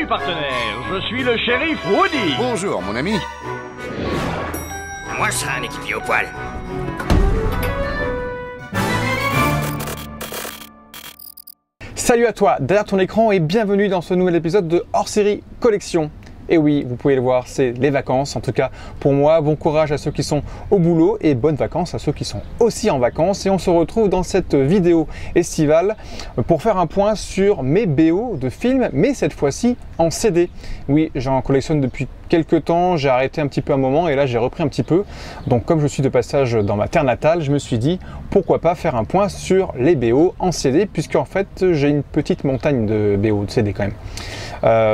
Salut partenaire, je suis le shérif Woody. Bonjour mon ami. Moi je serai un équipier au poil. Salut à toi, derrière ton écran et bienvenue dans ce nouvel épisode de Hors-série Collection. Et oui, vous pouvez le voir, c'est les vacances. En tout cas, pour moi, bon courage à ceux qui sont au boulot et bonnes vacances à ceux qui sont aussi en vacances. Et on se retrouve dans cette vidéo estivale pour faire un point sur mes BO de films, mais cette fois-ci en CD. Oui, j'en collectionne depuis quelques temps, j'ai arrêté un petit peu un moment et là j'ai repris un petit peu. Donc comme je suis de passage dans ma terre natale, je me suis dit pourquoi pas faire un point sur les BO en CD, puisque en fait j'ai une petite montagne de BO de CD quand même.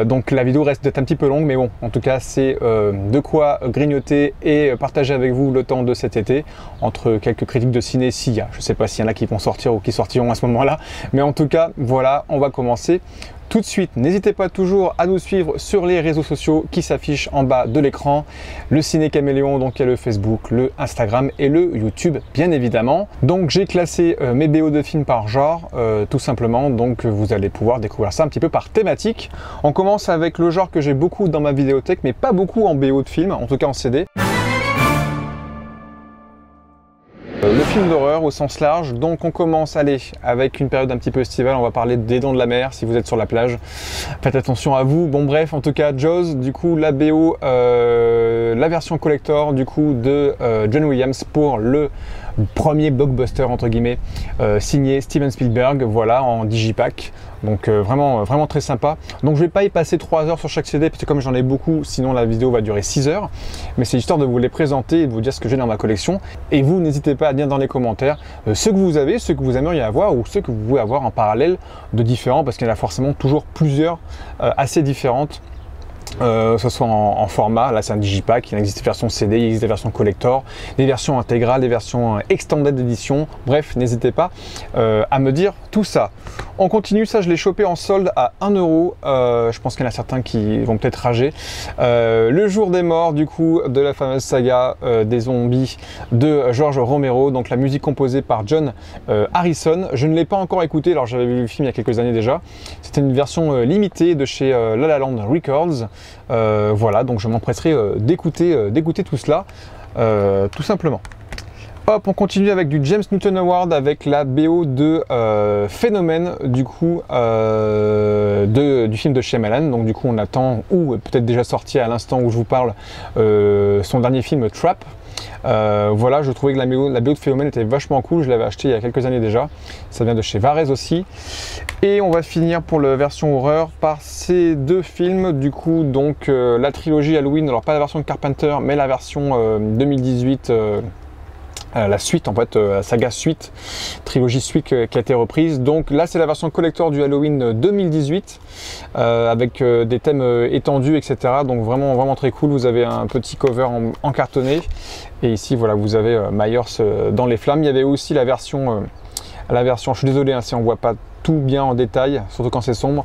Donc la vidéo reste peut-être un petit peu longue, mais bon, en tout cas c'est de quoi grignoter et partager avec vous le temps de cet été, entre quelques critiques de ciné s'il y a. Je ne sais pas s'il y en a qui vont sortir ou qui sortiront à ce moment-là, mais en tout cas, voilà, on va commencer tout de suite. N'hésitez pas toujours à nous suivre sur les réseaux sociaux qui s'affichent en bas de l'écran. Le Ciné Caméléon, donc il y a le Facebook, le Instagram et le YouTube, bien évidemment. Donc j'ai classé mes BO de films par genre, tout simplement. Donc vous allez pouvoir découvrir ça un petit peu par thématique. On commence avec le genre que j'ai beaucoup dans ma vidéothèque, mais pas beaucoup en BO de films, en tout cas en CD. Le film d'horreur au sens large, donc on commence avec une période un petit peu estivale, on va parler des Dents de la Mer si vous êtes sur la plage, faites attention à vous. Bon bref, en tout cas Jaws, du coup la BO, la version collector du coup de John Williams pour le premier blockbuster entre guillemets signé Steven Spielberg, voilà, en digipack. Donc vraiment très sympa. Donc je vais pas y passer 3 heures sur chaque CD parce que comme j'en ai beaucoup, sinon la vidéo va durer 6 heures. Mais c'est histoire de vous les présenter et de vous dire ce que j'ai dans ma collection. Et vous, n'hésitez pas à dire dans les commentaires ce que vous avez, ce que vous aimeriez avoir ou ce que vous pouvez avoir en parallèle de différents, parce qu'il y en a forcément toujours plusieurs assez différentes. Que ce soit en format, là c'est un digipack, il existe des versions CD, il existe des versions collector, des versions intégrales, des versions extended edition, bref, n'hésitez pas à me dire tout ça. On continue, ça je l'ai chopé en solde à 1 €, je pense qu'il y en a certains qui vont peut-être rager. Le jour des morts, du coup, de la fameuse saga des zombies de George Romero, donc la musique composée par John Harrison. Je ne l'ai pas encore écouté, alors j'avais vu le film il y a quelques années déjà. C'était une version limitée de chez La La Land Records. Voilà, donc je m'empresserai d'écouter tout cela, tout simplement. Hop, on continue avec du James Newton Howard avec la BO de Phénomène, du coup, du film de Shyamalan. Donc du coup, on attend, ou peut-être déjà sorti à l'instant où je vous parle, son dernier film Trap. Voilà, je trouvais que la BO de Phénomène était vachement cool, je l'avais acheté il y a quelques années déjà, ça vient de chez Varese aussi. Et on va finir pour la version horreur par ces deux films, du coup, donc la trilogie Halloween, alors pas la version de Carpenter, mais la version 2018, la suite en fait, la saga suite, trilogie suite qui a été reprise. Donc là c'est la version collector du Halloween 2018 avec des thèmes étendus, etc. Donc vraiment très cool. Vous avez un petit cover en cartonné et ici voilà, vous avez Myers dans les flammes. Il y avait aussi la version, je suis désolé hein, si on voit pas tout bien en détail, surtout quand c'est sombre,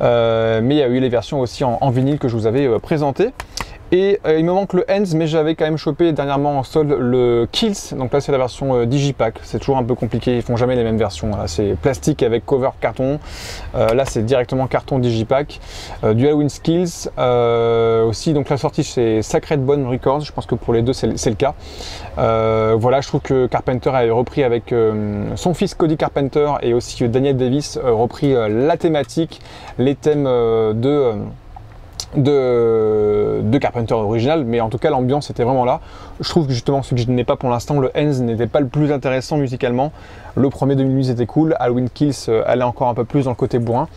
mais il y a eu les versions aussi en vinyle que je vous avais présentées. Et il me manque le Ends, mais j'avais quand même chopé dernièrement en solde le Kills. Donc là c'est la version digipack, c'est toujours un peu compliqué, ils font jamais les mêmes versions. C'est plastique avec cover carton, là c'est directement carton digipack. Du Halloween Kills aussi, donc la sortie c'est Sacred Bone Records, je pense que pour les deux c'est le cas. Voilà, je trouve que Carpenter avait repris avec son fils Cody Carpenter et aussi Daniel Davis repris la thématique, les thèmes de Carpenter original, mais en tout cas l'ambiance était vraiment là. Je trouve que justement ce que je n'ai pas pour l'instant, le Ends n'était pas le plus intéressant musicalement. Le premier 2008 était cool, Halloween Kills allait encore un peu plus dans le côté bourrin,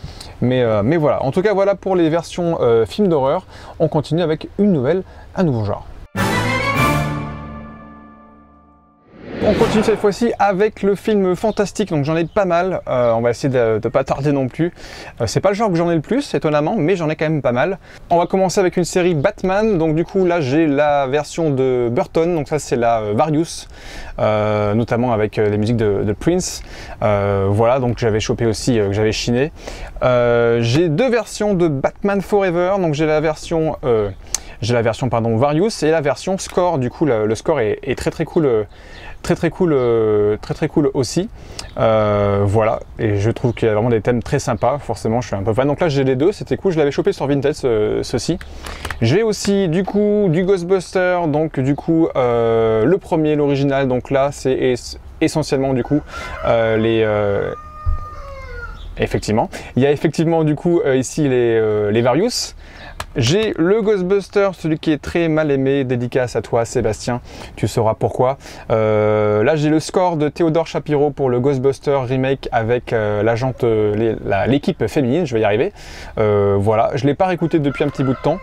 mais voilà. En tout cas voilà pour les versions films d'horreur. On continue avec un nouveau genre. On continue cette fois-ci avec le film fantastique, donc j'en ai pas mal, on va essayer de ne pas tarder non plus. C'est pas le genre que j'en ai le plus, étonnamment, mais j'en ai quand même pas mal. On va commencer avec une série Batman, donc du coup là j'ai la version de Burton, donc ça c'est la Various, notamment avec les musiques de Prince. Voilà, donc j'avais chopé aussi, que j'avais chiné. J'ai deux versions de Batman Forever, donc j'ai la version J'ai la version pardon Various et la version Score. Du coup le score est très cool. Très cool aussi. Voilà, et je trouve qu'il y a vraiment des thèmes très sympas. Forcément, je suis un peu fan. Donc là, j'ai les deux, c'était cool. Je l'avais chopé sur Vinted, ceci. J'ai aussi du coup du Ghostbuster, donc du coup le premier, l'original. Donc là, c'est essentiellement du coup effectivement, il y a effectivement du coup ici les Various. J'ai le Ghostbuster, celui qui est très mal aimé, dédicace à toi Sébastien, tu sauras pourquoi. Là j'ai le score de Théodore Shapiro pour le Ghostbuster remake avec l'équipe féminine, je vais y arriver. Voilà, je ne l'ai pas réécouté depuis un petit bout de temps.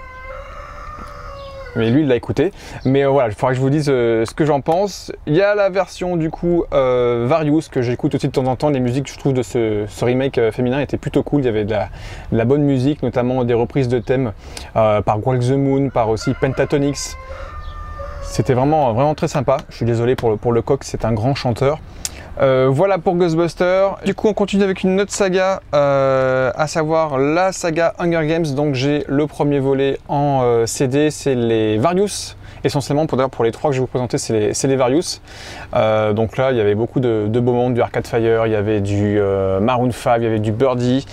Mais lui il l'a écouté, mais voilà, il faudra que je vous dise ce que j'en pense. Il y a la version du coup Various que j'écoute aussi de temps en temps. Les musiques je trouve de ce remake féminin étaient plutôt cool. Il y avait de la bonne musique, notamment des reprises de thèmes par Walk the Moon, par aussi Pentatonix. C'était vraiment très sympa. Je suis désolé pour le coq, c'est un grand chanteur. Voilà pour Ghostbuster. Du coup on continue avec une autre saga, à savoir la saga Hunger Games. Donc j'ai le premier volet en CD, c'est les Various. Essentiellement pour les trois que je vais vous présenter, c'est les Various. Donc là il y avait beaucoup de beaux mondes, du Arcade Fire, il y avait du Maroon 5, il y avait du Birdie.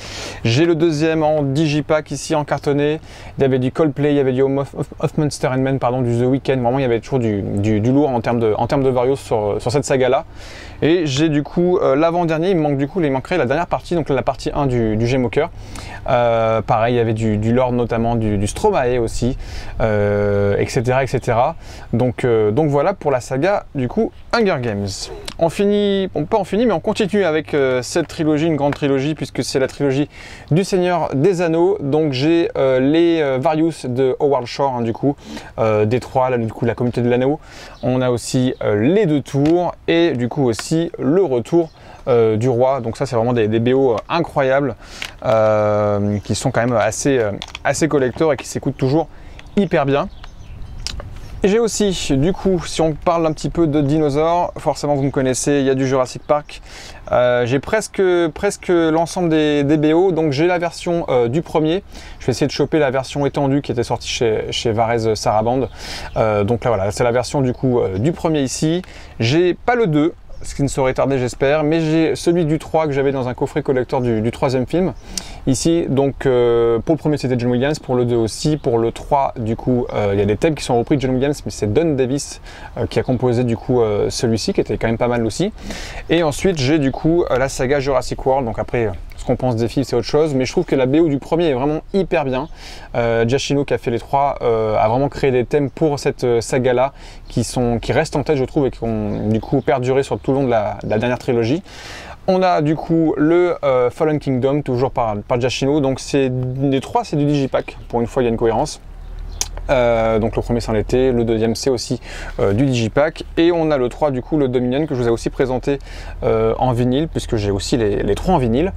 J'ai le deuxième en digipack ici en cartonné. Il y avait du Coldplay, il y avait du Home of Monster and Men, pardon, du The Weeknd. Vraiment il y avait toujours du lourd en termes de Various sur cette saga là. Et j'ai du coup l'avant-dernier, il manquerait la dernière partie, donc la partie 1 du G-Mocker. Pareil, il y avait du Lord notamment, du Stromae aussi, etc. Donc voilà pour la saga du coup Hunger Games. On continue avec cette trilogie, une grande trilogie, puisque c'est la trilogie du Seigneur des Anneaux. Donc j'ai les Various de Howard Shore, hein, du coup, des trois, là, du coup la communauté de l'anneau. On a aussi les deux tours et du coup aussi le retour du roi. Donc ça c'est vraiment des BO incroyables qui sont quand même assez collector et qui s'écoutent toujours hyper bien. J'ai aussi, du coup, si on parle un petit peu de dinosaures, forcément vous me connaissez, il y a du Jurassic Park. J'ai presque l'ensemble des BO, donc j'ai la version du premier. Je vais essayer de choper la version étendue qui était sortie chez Varese Sarabande. Donc là voilà, c'est la version du coup du premier ici. J'ai pas le 2. Ce qui ne saurait tarder j'espère, mais j'ai celui du 3 que j'avais dans un coffret collector du troisième film ici. Donc pour le premier c'était John Williams, pour le 2 aussi, pour le 3 du coup il y a des thèmes qui sont repris de John Williams, mais c'est Don Davis qui a composé du coup celui-ci qui était quand même pas mal aussi. Et ensuite j'ai du coup la saga Jurassic World. Donc après ce qu'on pense des films c'est autre chose, mais je trouve que la BO du premier est vraiment hyper bien. Giacchino qui a fait les trois a vraiment créé des thèmes pour cette saga là qui restent en tête je trouve et qui ont du coup perduré sur tout le long de la dernière trilogie. On a du coup le Fallen Kingdom toujours par Giacchino. Donc les trois c'est du digipack, pour une fois il y a une cohérence. Donc le premier c'en était, le deuxième c'est aussi du digipack, et on a le 3 du coup, le Dominion, que je vous ai aussi présenté en vinyle, puisque j'ai aussi les trois en vinyle.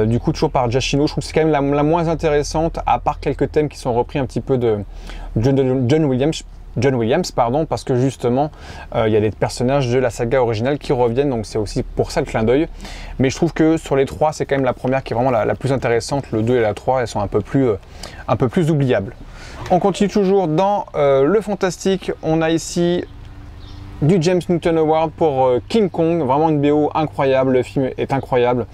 Du coup toujours par Giacchino. Je trouve que c'est quand même la moins intéressante, à part quelques thèmes qui sont repris un petit peu de John Williams, pardon, parce que justement il y a des personnages de la saga originale qui reviennent, donc c'est aussi pour ça le clin d'œil. Mais je trouve que sur les trois c'est quand même la première qui est vraiment la plus intéressante. Le 2 et la 3 elles sont un peu plus oubliables. On continue toujours dans le fantastique. On a ici du James Newton Award pour King Kong, vraiment une BO incroyable. Le film est incroyable.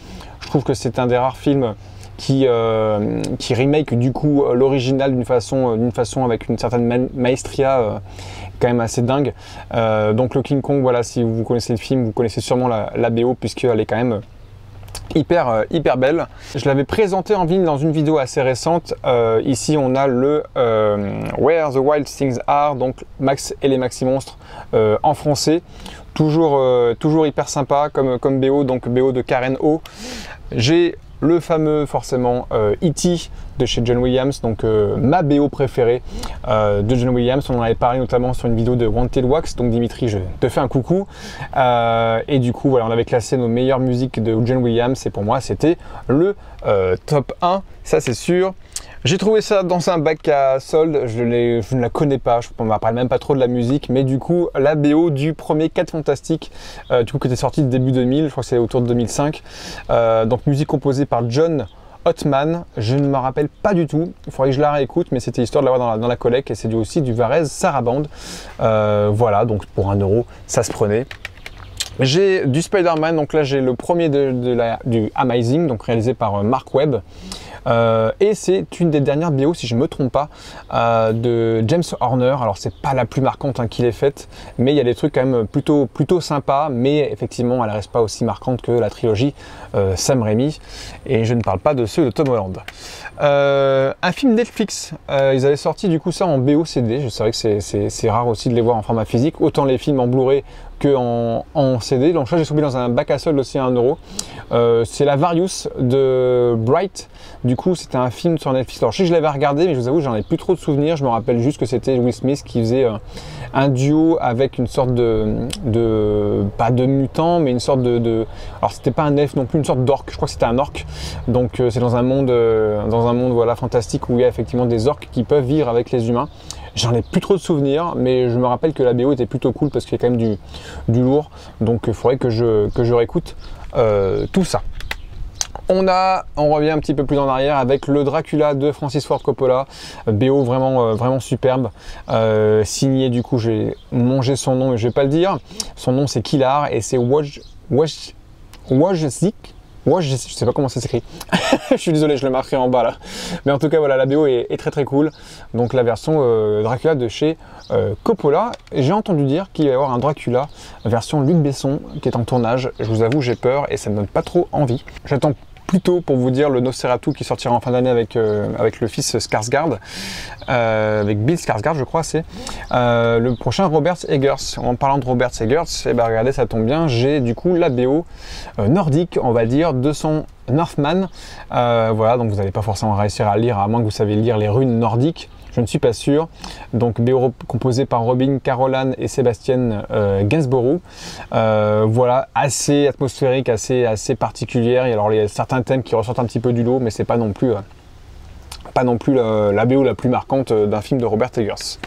Je trouve que c'est un des rares films qui remake du coup l'original d'une façon avec une certaine maestria quand même assez dingue. Donc le King Kong, voilà, si vous connaissez le film, vous connaissez sûrement la BO, puisqu'elle est quand même hyper belle. Je l'avais présenté en vinyle dans une vidéo assez récente. Ici on a le Where the Wild Things Are, donc Max et les Maxi Monstres en français. Toujours hyper sympa comme BO, donc BO de Karen O. J'ai le fameux forcément E.T. de chez John Williams, donc ma BO préférée de John Williams. On en avait parlé notamment sur une vidéo de Wanted Wax, donc Dimitri je te fais un coucou. Et du coup voilà, on avait classé nos meilleures musiques de John Williams et pour moi c'était le top 1, ça c'est sûr. J'ai trouvé ça dans un bac à soldes, je ne la connais pas, je ne me rappelle même pas trop de la musique, mais du coup la BO du premier 4 Fantastiques, du coup qui était sorti début 2000, je crois que c'est autour de 2005. Donc musique composée par John Hotman, je ne me rappelle pas du tout, il faudrait que je la réécoute, mais c'était histoire de l'avoir dans la collecte et c'est aussi du Varèse Sarabande. Voilà, donc pour 1 €, ça se prenait. J'ai du Spider-Man, donc là j'ai le premier du Amazing, donc réalisé par Mark Webb. Et c'est une des dernières BO, si je ne me trompe pas, de James Horner. Alors c'est pas la plus marquante qu'il ait faite, mais il y a des trucs quand même plutôt sympas, mais effectivement elle reste pas aussi marquante que la trilogie Sam Raimi, et je ne parle pas de ceux de Tom Holland. Un film Netflix, ils avaient sorti du coup ça en BO CD, c'est vrai que c'est rare aussi de les voir en format physique, autant les films en Blu-ray que en CD, donc ça j'ai trouvé dans un bac à solde aussi à 1 €. C'est la Various de Bright. Du coup, c'était un film sur Netflix. Alors, je sais que je l'avais regardé, mais je vous avoue, j'en ai plus trop de souvenirs. Je me rappelle juste que c'était Will Smith qui faisait un duo avec une sorte pas de mutant, mais une sorte alors, c'était pas un elfe non plus, une sorte d'orque. Je crois que c'était un orque. Donc, c'est dans un monde voilà, fantastique où il y a effectivement des orques qui peuvent vivre avec les humains. J'en ai plus trop de souvenirs, mais je me rappelle que la BO était plutôt cool parce qu'il y a quand même du lourd. Donc, il faudrait que je réécoute tout ça. On revient un petit peu plus en arrière avec le Dracula de Francis Ford Coppola, BO vraiment superbe, signé, du coup j'ai mangé son nom et je vais pas le dire, son nom c'est Killar et c'est Wojcik. Je sais pas comment ça s'écrit. Je suis désolé, je le marquerai en bas là. Mais en tout cas, voilà, la BO est très cool. Donc la version Dracula de chez Coppola. J'ai entendu dire qu'il va y avoir un Dracula version Luc Besson qui est en tournage. Je vous avoue, j'ai peur et ça me donne pas trop envie. J'attends plutôt pour vous dire le Nosferatu qui sortira en fin d'année avec le fils Skarsgård, avec Bill Skarsgård je crois c'est le prochain Robert Eggers. En parlant de Robert Eggers, et ben regardez, ça tombe bien, j'ai du coup la BO nordique, on va dire, de son Northman. Voilà, donc vous n'allez pas forcément réussir à lire à moins que vous saviez lire les runes nordiques. Je ne suis pas sûr. Donc BO composé par Robin Carolan et Sébastien Gainsborough. Voilà, assez atmosphérique, assez particulière. Et alors il y a certains thèmes qui ressortent un petit peu du lot, mais c'est pas non plus la BO la plus marquante d'un film de Robert Eggers.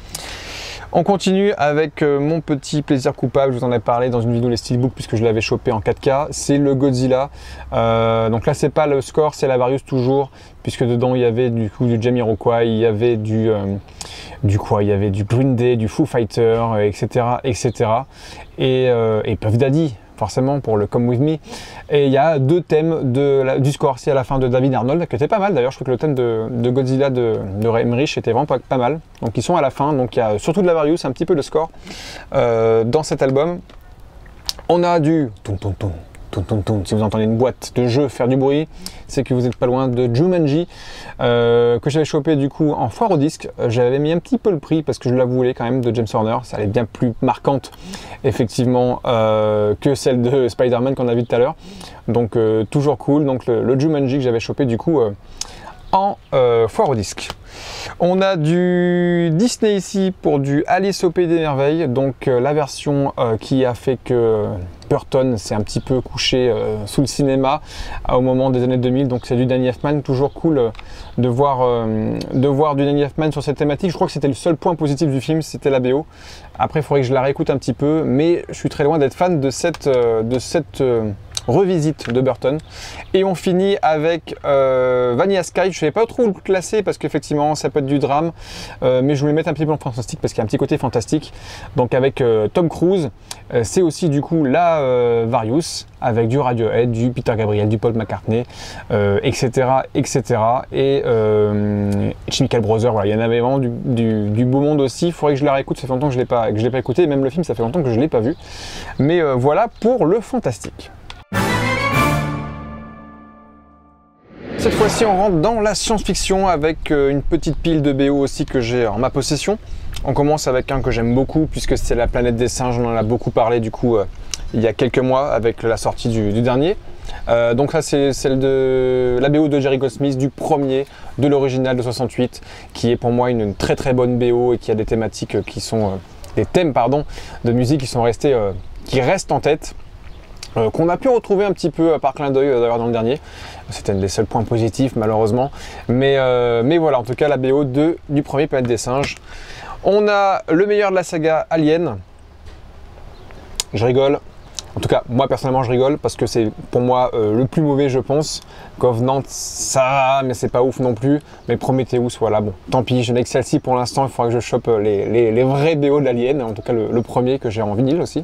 On continue avec mon petit plaisir coupable, je vous en ai parlé dans une vidéo les Steelbook puisque je l'avais chopé en 4K, c'est le Godzilla. Donc là c'est pas le score, c'est la Various toujours, puisque dedans il y avait du coup du Jamiroquai, il y avait du Green Day, du Foo Fighters, etc. Et Puff Daddy, forcément pour le Come With Me. Et il y a 2 thèmes du score, c'est à la fin de David Arnold, qui était pas mal d'ailleurs. Je trouve que le thème de Godzilla de Emmerich était vraiment pas mal. Donc ils sont à la fin, donc il y a surtout de la Various, un petit peu de score dans cet album. On a du si vous entendez une boîte de jeu faire du bruit, c'est que vous n'êtes pas loin de Jumanji, que j'avais chopé du coup en foire au disque. J'avais mis un petit peu le prix parce que je la voulais quand même, de James Horner. Ça allait bien plus marquante effectivement que celle de Spider-Man qu'on a vu tout à l'heure. Donc toujours cool. Donc le Jumanji que j'avais chopé du coup en foire au disque. On a du Disney ici pour du Alice au Pays des Merveilles, donc la version qui a fait que Burton s'est un petit peu couché sous le cinéma au moment des années 2000, donc c'est du Danny Elfman. Toujours cool de voir du Danny Elfman sur cette thématique. Je crois que c'était le seul point positif du film, c'était la BO. Après il faudrait que je la réécoute un petit peu, mais je suis très loin d'être fan de cette revisite de Burton. Et on finit avec Vanilla Sky. Je ne savais pas trop où le classer parce qu'effectivement ça peut être du drame, mais je voulais mettre un petit peu en fantastique parce qu'il y a un petit côté fantastique. Donc avec Tom Cruise, c'est aussi du coup la Various avec du Radiohead, du Peter Gabriel, du Paul McCartney, etc. Et Chemical Brothers, voilà, il y en avait vraiment du beau monde aussi. Il faudrait que je la réécoute, ça fait longtemps que je l'ai pas écouté, même le film ça fait longtemps que je ne l'ai pas vu. Mais voilà pour le fantastique. Cette fois-ci, on rentre dans la science-fiction avec une petite pile de BO aussi que j'ai en ma possession. On commence avec un que j'aime beaucoup puisque c'est La Planète des Singes. On en a beaucoup parlé du coup il y a quelques mois avec la sortie du dernier. Donc ça c'est celle de la BO de Jerry Goldsmith, du premier, de l'original de 68, qui est pour moi une très bonne BO et qui a des thématiques qui sont des thèmes de musique qui restent en tête. Qu'on a pu retrouver un petit peu par clin d'œil d'ailleurs dans le dernier. C'était un des seuls points positifs malheureusement. Mais voilà, en tout cas la BO du premier Planète des Singes. On a le meilleur de la saga Alien. Je rigole. En tout cas, moi personnellement, je rigole parce que c'est pour moi le plus mauvais, je pense. Covenant, ça va, mais c'est pas ouf non plus. Mais Prometheus, voilà, bon, tant pis, je n'ai que celle-ci pour l'instant. Il faudra que je chope les vrais BO d'Alien, en tout cas le premier que j'ai en vinyle aussi.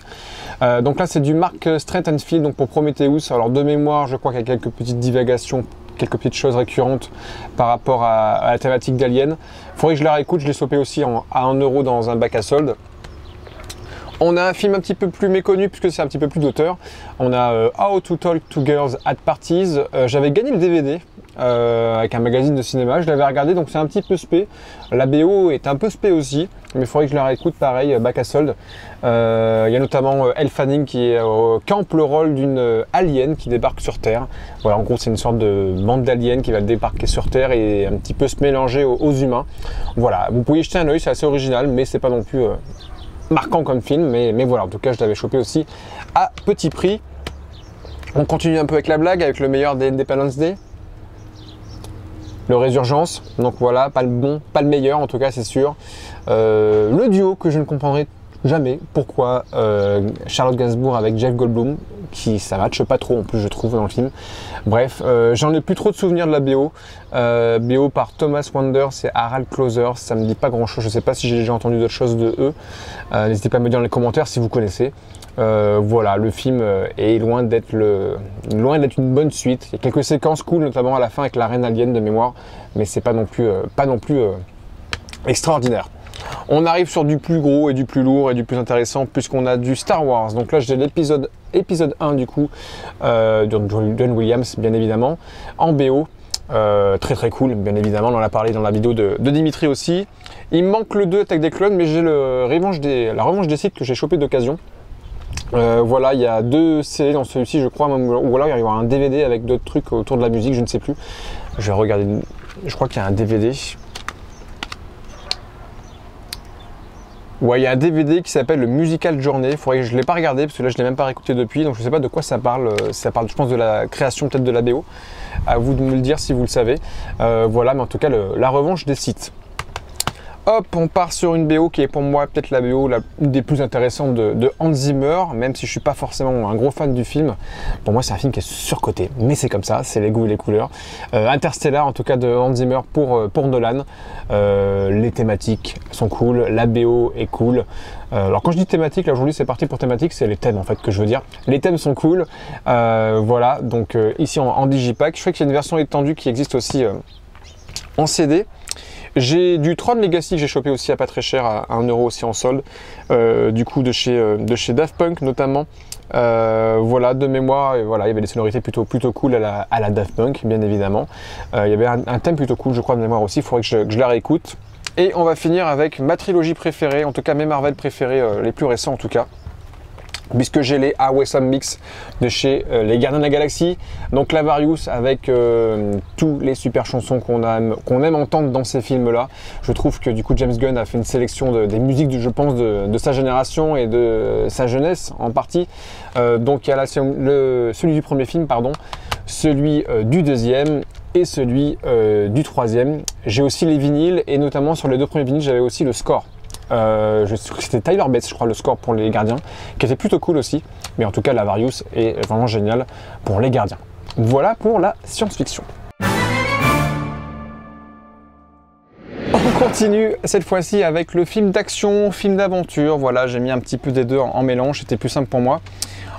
Donc là, c'est du Mark Strattonfield, donc pour Prometheus. Alors de mémoire, je crois qu'il y a quelques petites divagations, quelques petites choses récurrentes par rapport à la thématique d'Alien. Il faudrait que je la réécoute, je l'ai chopé aussi à 1 € dans un bac à solde. On a un film un petit peu plus méconnu puisque c'est un petit peu plus d'auteur. On a How to Talk to Girls at Parties. J'avais gagné le DVD avec un magazine de cinéma, je l'avais regardé, donc c'est un petit peu spé. La BO est un peu spé aussi, mais il faudrait que je la réécoute pareil, bac à solde. Il y a notamment Elle Fanning qui campe le rôle d'une alien qui débarque sur Terre. Voilà, en gros c'est une sorte de bande d'aliens qui va débarquer sur Terre et un petit peu se mélanger aux humains. Voilà, vous pouvez y jeter un oeil, c'est assez original, mais c'est pas non plus marquant comme film, mais voilà, en tout cas je l'avais chopé aussi à petit prix. On continue un peu avec la blague, avec le meilleur des Independence Day, le Résurgence. Donc voilà, pas le bon, pas le meilleur en tout cas, c'est sûr. Le duo que je ne comprendrai jamais pourquoi Charlotte Gainsbourg avec Jeff Goldblum, qui ça matche pas trop en plus je trouve dans le film. Bref, j'en ai plus trop de souvenirs de la BO. BO par Thomas Wanders et Harald Klauser, ça me dit pas grand chose, je sais pas si j'ai déjà entendu d'autres choses de eux. N'hésitez pas à me dire dans les commentaires si vous connaissez. Voilà, le film est loin d'être une bonne suite. Il y a quelques séquences cool, notamment à la fin avec la reine alien de mémoire, mais c'est pas non plus extraordinaire. On arrive sur du plus gros et du plus lourd et du plus intéressant puisqu'on a du Star Wars. Donc là j'ai l'épisode 1 du coup, de John Williams bien évidemment, en BO. Très très cool bien évidemment, on en a parlé dans la vidéo de Dimitri aussi. Il me manque le 2 Attaque des clones, mais j'ai la revanche des sites que j'ai chopé d'occasion. Voilà, il y a 2 CD dans celui-ci je crois, même, ou alors il y aura un DVD avec d'autres trucs autour de la musique, je ne sais plus. Je vais regarder, je crois qu'il y a un DVD. Ouais, il y a un DVD qui s'appelle le Musical Journey. Je ne l'ai pas regardé parce que là je ne l'ai même pas réécouté depuis, donc je ne sais pas de quoi ça parle. Ça parle, je pense, de la création peut-être de la BO. À vous de me le dire si vous le savez. Voilà, mais en tout cas la revanche des sites. Hop, on part sur une BO qui est pour moi peut-être la BO une des plus intéressantes de Hans Zimmer, même si je suis pas forcément un gros fan du film. Pour moi c'est un film qui est surcoté, mais c'est comme ça, c'est les goûts et les couleurs. Interstellar en tout cas de Hans Zimmer pour Nolan. Les thématiques sont cool, la BO est cool. Alors quand je dis thématique, là aujourd'hui c'est parti pour thématique, c'est les thèmes en fait que je veux dire. Les thèmes sont cool, voilà, donc ici en digipack. Je sais qu'il y a une version étendue qui existe aussi en CD. J'ai du Tron Legacy que j'ai chopé aussi à pas très cher, à 1 € aussi en solde, du coup de chez Daft Punk notamment. Voilà, de mémoire, et voilà, il y avait des sonorités plutôt cool à la Daft Punk bien évidemment. Il y avait un thème plutôt cool je crois de mémoire aussi, il faudrait que je la réécoute. Et on va finir avec ma trilogie préférée, en tout cas mes Marvel préférés, les plus récents en tout cas. Puisque j'ai les Awesome Mix de chez les Gardiens de la Galaxie, donc Lavarius avec tous les super chansons qu'on aime entendre dans ces films-là. Je trouve que du coup James Gunn a fait une sélection des musiques, je pense, de sa génération et de sa jeunesse en partie. Donc il y a là celui du premier film, pardon, celui du deuxième et celui du troisième. J'ai aussi les vinyles et notamment sur les 2 premiers vinyles j'avais aussi le score. C'était Tyler Bates je crois le score pour les Gardiens, qui était plutôt cool aussi, mais en tout cas Lavarius est vraiment génial pour les Gardiens. Voilà pour la science-fiction. On continue cette fois-ci avec le film d'action, film d'aventure. Voilà, j'ai mis un petit peu des deux en mélange, c'était plus simple pour moi.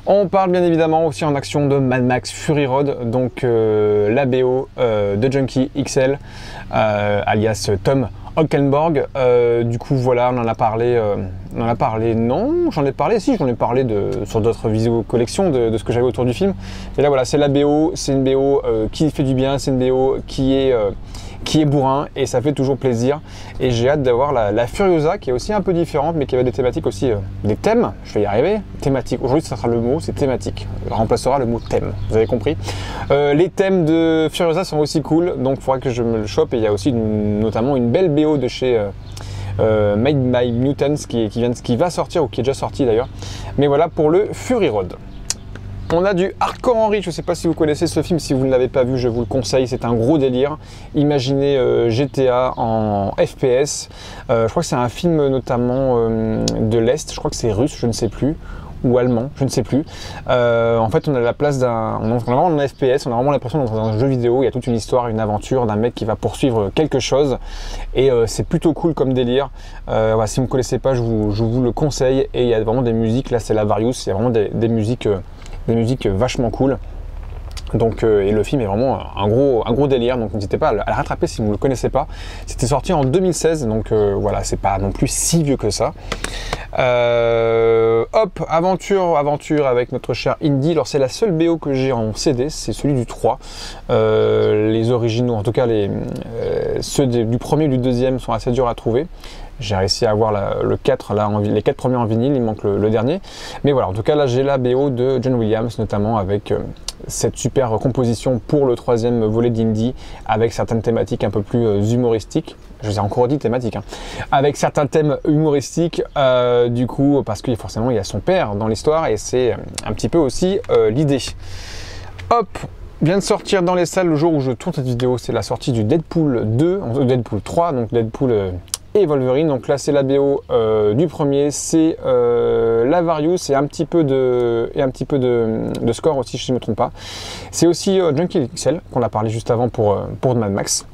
On parle bien évidemment aussi en action de Mad Max Fury Road, donc la BO de Junkie XL, alias Tom Hockenborg. Du coup voilà, on en a parlé, non, j'en ai parlé, si j'en ai parlé sur d'autres vidéos collections de ce que j'avais autour du film. Et là voilà, c'est la BO, c'est une BO qui fait du bien, c'est une BO qui est bourrin et ça fait toujours plaisir. Et j'ai hâte d'avoir la Furiosa qui est aussi un peu différente mais qui avait des thématiques aussi, des thèmes, je vais y arriver, thématiques. Aujourd'hui ça sera le mot, c'est thématique, remplacera le mot thème, vous avez compris. Les thèmes de Furiosa sont aussi cool, donc il faudra que je me le chope. Et il y a aussi notamment une belle BO de chez Made by Mutants qui va sortir, ou qui est déjà sorti d'ailleurs. Mais voilà pour le Fury Road. On a du Hardcore Henry, je ne sais pas si vous connaissez ce film, si vous ne l'avez pas vu, je vous le conseille, c'est un gros délire. Imaginez GTA en FPS, je crois que c'est un film notamment de l'Est, je crois que c'est russe, je ne sais plus, ou allemand, je ne sais plus. En fait, on a la place d'un, on a vraiment un FPS, on a vraiment l'impression d'être dans un jeu vidéo. Il y a toute une histoire, une aventure d'un mec qui va poursuivre quelque chose, et c'est plutôt cool comme délire. Voilà, si vous ne connaissez pas, je vous le conseille. Et il y a vraiment des musiques, là c'est la Various, il y a vraiment des musiques vachement cool. Donc, et le film est vraiment un gros délire, donc n'hésitez pas à le rattraper si vous ne le connaissez pas. C'était sorti en 2016, donc voilà, c'est pas non plus si vieux que ça. Hop, aventure avec notre cher Indy. Alors c'est la seule BO que j'ai en CD, c'est celui du 3. Les originaux, en tout cas ceux du premier et du deuxième sont assez durs à trouver. J'ai réussi à avoir le 4, là, les 4 premiers en vinyle, il manque le dernier. Mais voilà, en tout cas là j'ai la BO de John Williams, notamment avec cette super composition pour le troisième volet d'Indy, avec certaines thématiques un peu plus humoristiques. Je vous ai encore dit thématiques, hein. Avec certains thèmes humoristiques, du coup, parce que forcément il y a son père dans l'histoire, et c'est un petit peu aussi l'idée. Hop, vient de sortir dans les salles le jour où je tourne cette vidéo, c'est la sortie du Deadpool 2, Deadpool 3, donc Deadpool et Wolverine. Donc là c'est la BO du premier, c'est la Various et un petit peu de score aussi, si je ne me trompe pas. C'est aussi Junkie XL qu'on a parlé juste avant pour Mad Max.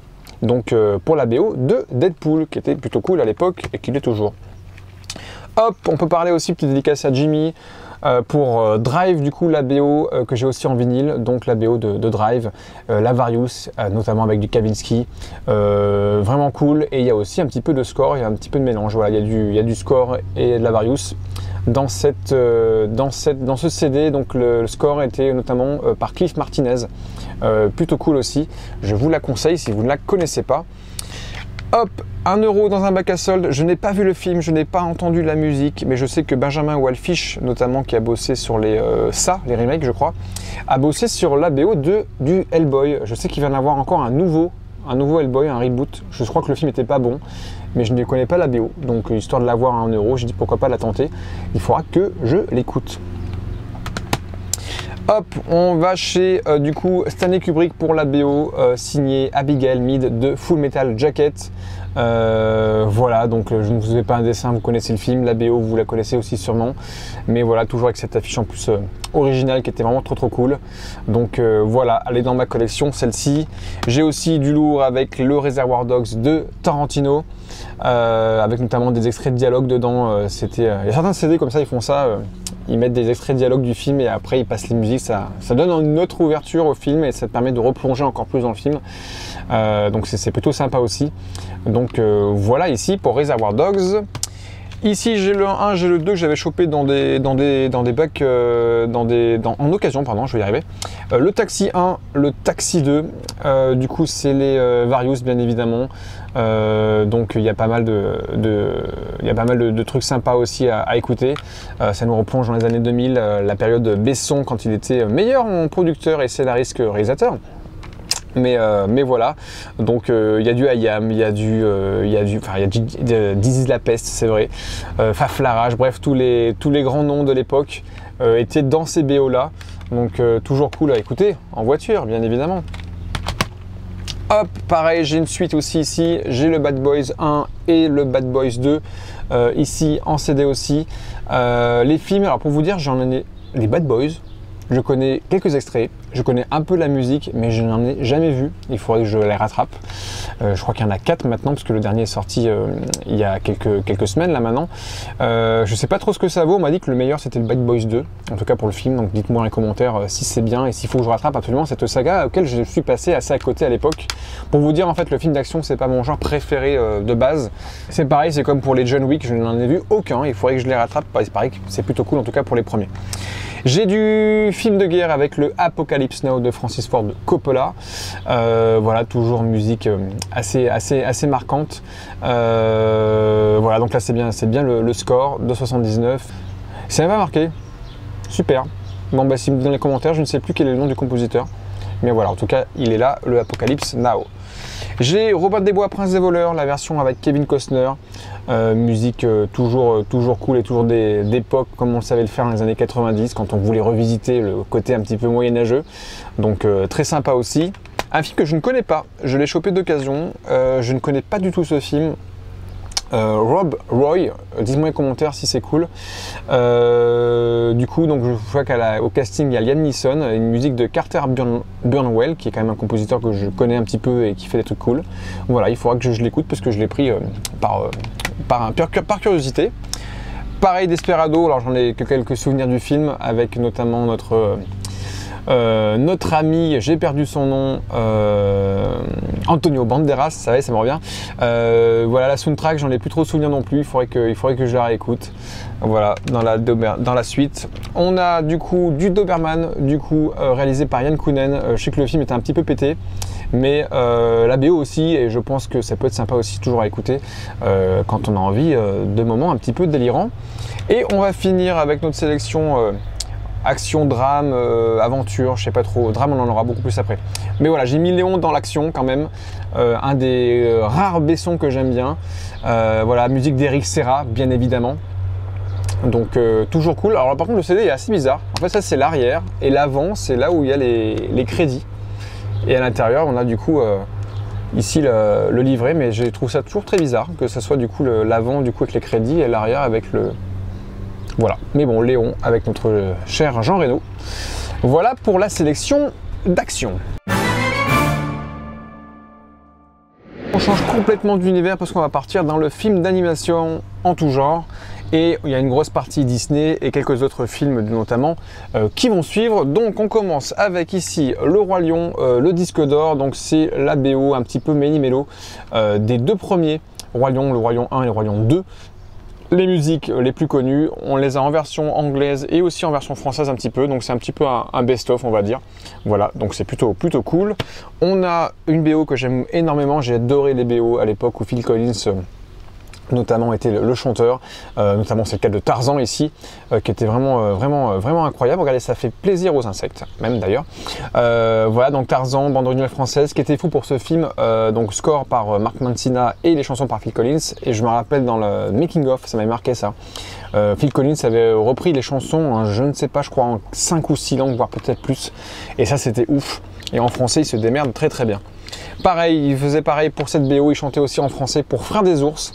Donc pour la BO de Deadpool, qui était plutôt cool à l'époque et qui l'est toujours. Hop, on peut parler aussi, petite dédicace à Jimmy, pour Drive, du coup la BO que j'ai aussi en vinyle, donc la BO de Drive, la Various, notamment avec du Kavinsky, vraiment cool. Et il y a aussi un petit peu de score, il y a un petit peu de mélange, voilà, il y a du score et de la Various dans ce CD. Donc le score était notamment par Cliff Martinez, plutôt cool aussi, je vous la conseille si vous ne la connaissez pas. Hop, 1 € dans un bac à solde. Je n'ai pas vu le film, je n'ai pas entendu la musique, mais je sais que Benjamin Wallfisch, notamment, qui a bossé sur les remakes, je crois, a bossé sur la BO du Hellboy. Je sais qu'il va y en avoir encore un nouveau Hellboy, un reboot. Je crois que le film n'était pas bon, mais je ne connais pas la BO. Donc, histoire de l'avoir à 1 €, j'ai dit pourquoi pas la tenter. Il faudra que je l'écoute. Hop, on va chez du coup Stanley Kubrick pour la BO signée Abigail Mead de Full Metal Jacket. Voilà, donc je ne vous fais pas un dessin, vous connaissez le film, la BO vous la connaissez aussi sûrement, mais voilà, toujours avec cette affiche en plus originale qui était vraiment trop cool. Donc voilà, elle est dans ma collection, celle-ci. J'ai aussi du lourd avec le Reservoir Dogs de Tarantino, avec notamment des extraits de dialogue dedans. Il y a certains CD comme ça, ils font ça. Ils mettent des extraits de dialogue du film et après ils passent les musiques, ça donne une autre ouverture au film et ça te permet de replonger encore plus dans le film. Donc c'est plutôt sympa aussi. Donc voilà ici pour Reservoir Dogs. Ici j'ai le 1, j'ai le 2 que j'avais chopé dans des bacs, en occasion, pardon, je vais y arriver. Le Taxi 1, le Taxi 2, du coup c'est les Various bien évidemment. Donc il y a pas mal de trucs sympas aussi à écouter. Ça nous replonge dans les années 2000, la période Besson quand il était meilleur en producteur et scénariste que réalisateur. Mais voilà, donc il y a du IAM, il y a du This is la peste, c'est vrai, Faflarage, bref, tous les grands noms de l'époque étaient dans ces BO là, donc toujours cool à écouter en voiture, bien évidemment. Hop, pareil, j'ai une suite aussi ici, j'ai le Bad Boys 1 et le Bad Boys 2 ici en CD aussi. Les films, alors pour vous dire, j'en ai les Bad Boys. Je connais quelques extraits, je connais un peu la musique, mais je n'en ai jamais vu. Il faudrait que je les rattrape. Je crois qu'il y en a 4 maintenant, parce que le dernier est sorti il y a quelques semaines là maintenant. Je sais pas trop ce que ça vaut. On m'a dit que le meilleur c'était le Bad Boys 2, en tout cas pour le film. Donc dites-moi dans les commentaires si c'est bien et s'il faut que je rattrape absolument cette saga auquel je suis passé assez à côté à l'époque. Pour vous dire, en fait, le film d'action c'est pas mon genre préféré de base. C'est pareil, c'est comme pour les John Wick, je n'en ai vu aucun. Il faudrait que je les rattrape. C'est pareil, c'est plutôt cool en tout cas pour les premiers. J'ai du film de guerre avec le Apocalypse Now de Francis Ford Coppola. Voilà, toujours musique assez marquante. Voilà, donc là c'est bien le score de 79. Ça m'a marqué. Super. Bon bah si vous me donnez dans les commentaires, je ne sais plus quel est le nom du compositeur. Mais voilà, en tout cas, il est là, le Apocalypse Now. J'ai Robin des Bois, Prince des voleurs, la version avec Kevin Costner. Musique toujours cool et toujours d'époque comme on savait le faire dans les années 90 quand on voulait revisiter le côté un petit peu moyenâgeux. Donc très sympa aussi. Un film que je ne connais pas, je l'ai chopé d'occasion. Je ne connais pas du tout ce film. Rob Roy, dites-moi en commentaire si c'est cool. Du coup, donc je vois qu'au casting il y a Liam Neeson, une musique de Carter Burnwell, qui est quand même un compositeur que je connais un petit peu et qui fait des trucs cool. Voilà, il faudra que je l'écoute parce que je l'ai pris par curiosité. Pareil, Desperado, alors j'en ai que quelques souvenirs du film, avec notamment notre ami, j'ai perdu son nom, Antonio Banderas, ça me revient. Voilà, la soundtrack, j'en ai plus trop souvenir non plus, il faudrait que je la réécoute. Voilà, dans la suite. On a du coup du Doberman, du coup réalisé par Yann Kounen. Je sais que le film était un petit peu pété, mais la BO aussi, et je pense que ça peut être sympa aussi toujours à écouter quand on a envie de moments un petit peu délirants. Et on va finir avec notre sélection action, drame, aventure, je sais pas trop. Drame, on en aura beaucoup plus après. Mais voilà, j'ai mis Léon dans l'action quand même. Un des rares Besson que j'aime bien. Voilà, musique d'Eric Serra, bien évidemment. Donc toujours cool. Alors par contre, le CD est assez bizarre. En fait, ça c'est l'arrière et l'avant, c'est là où il y a les crédits. Et à l'intérieur, on a du coup ici le livret, mais je trouve ça toujours très bizarre que ce soit du coup l'avant du coup avec les crédits et l'arrière avec le... Voilà, mais bon, Léon avec notre cher Jean Reno. Voilà pour la sélection d'action. On change complètement d'univers parce qu'on va partir dans le film d'animation en tout genre. Et il y a une grosse partie Disney et quelques autres films notamment qui vont suivre. Donc on commence avec ici Le Roi Lion, le disque d'or. Donc c'est la BO un petit peu méli-mélo des deux premiers Roi Lion, le Roi Lion 1 et le Roi Lion 2. Les musiques les plus connues, on les a en version anglaise et aussi en version française un petit peu, donc c'est un petit peu un best-of on va dire. Voilà, donc c'est plutôt cool. On a une BO que j'aime énormément, j'ai adoré les BO à l'époque où Phil Collins notamment était le chanteur, notamment c'est le cas de Tarzan ici, qui était vraiment incroyable. Regardez, ça fait plaisir aux insectes, même d'ailleurs. Voilà, donc Tarzan, bande originale française, qui était fou pour ce film, donc score par Mark Mancina et les chansons par Phil Collins. Et je me rappelle dans le making of, ça m'avait marqué ça. Phil Collins avait repris les chansons, je ne sais pas, je crois en 5 ou 6 langues, voire peut-être plus. Et ça, c'était ouf. Et en français, il se démerde très bien. Pareil, il faisait pareil pour cette BO, il chantait aussi en français pour Frères des ours.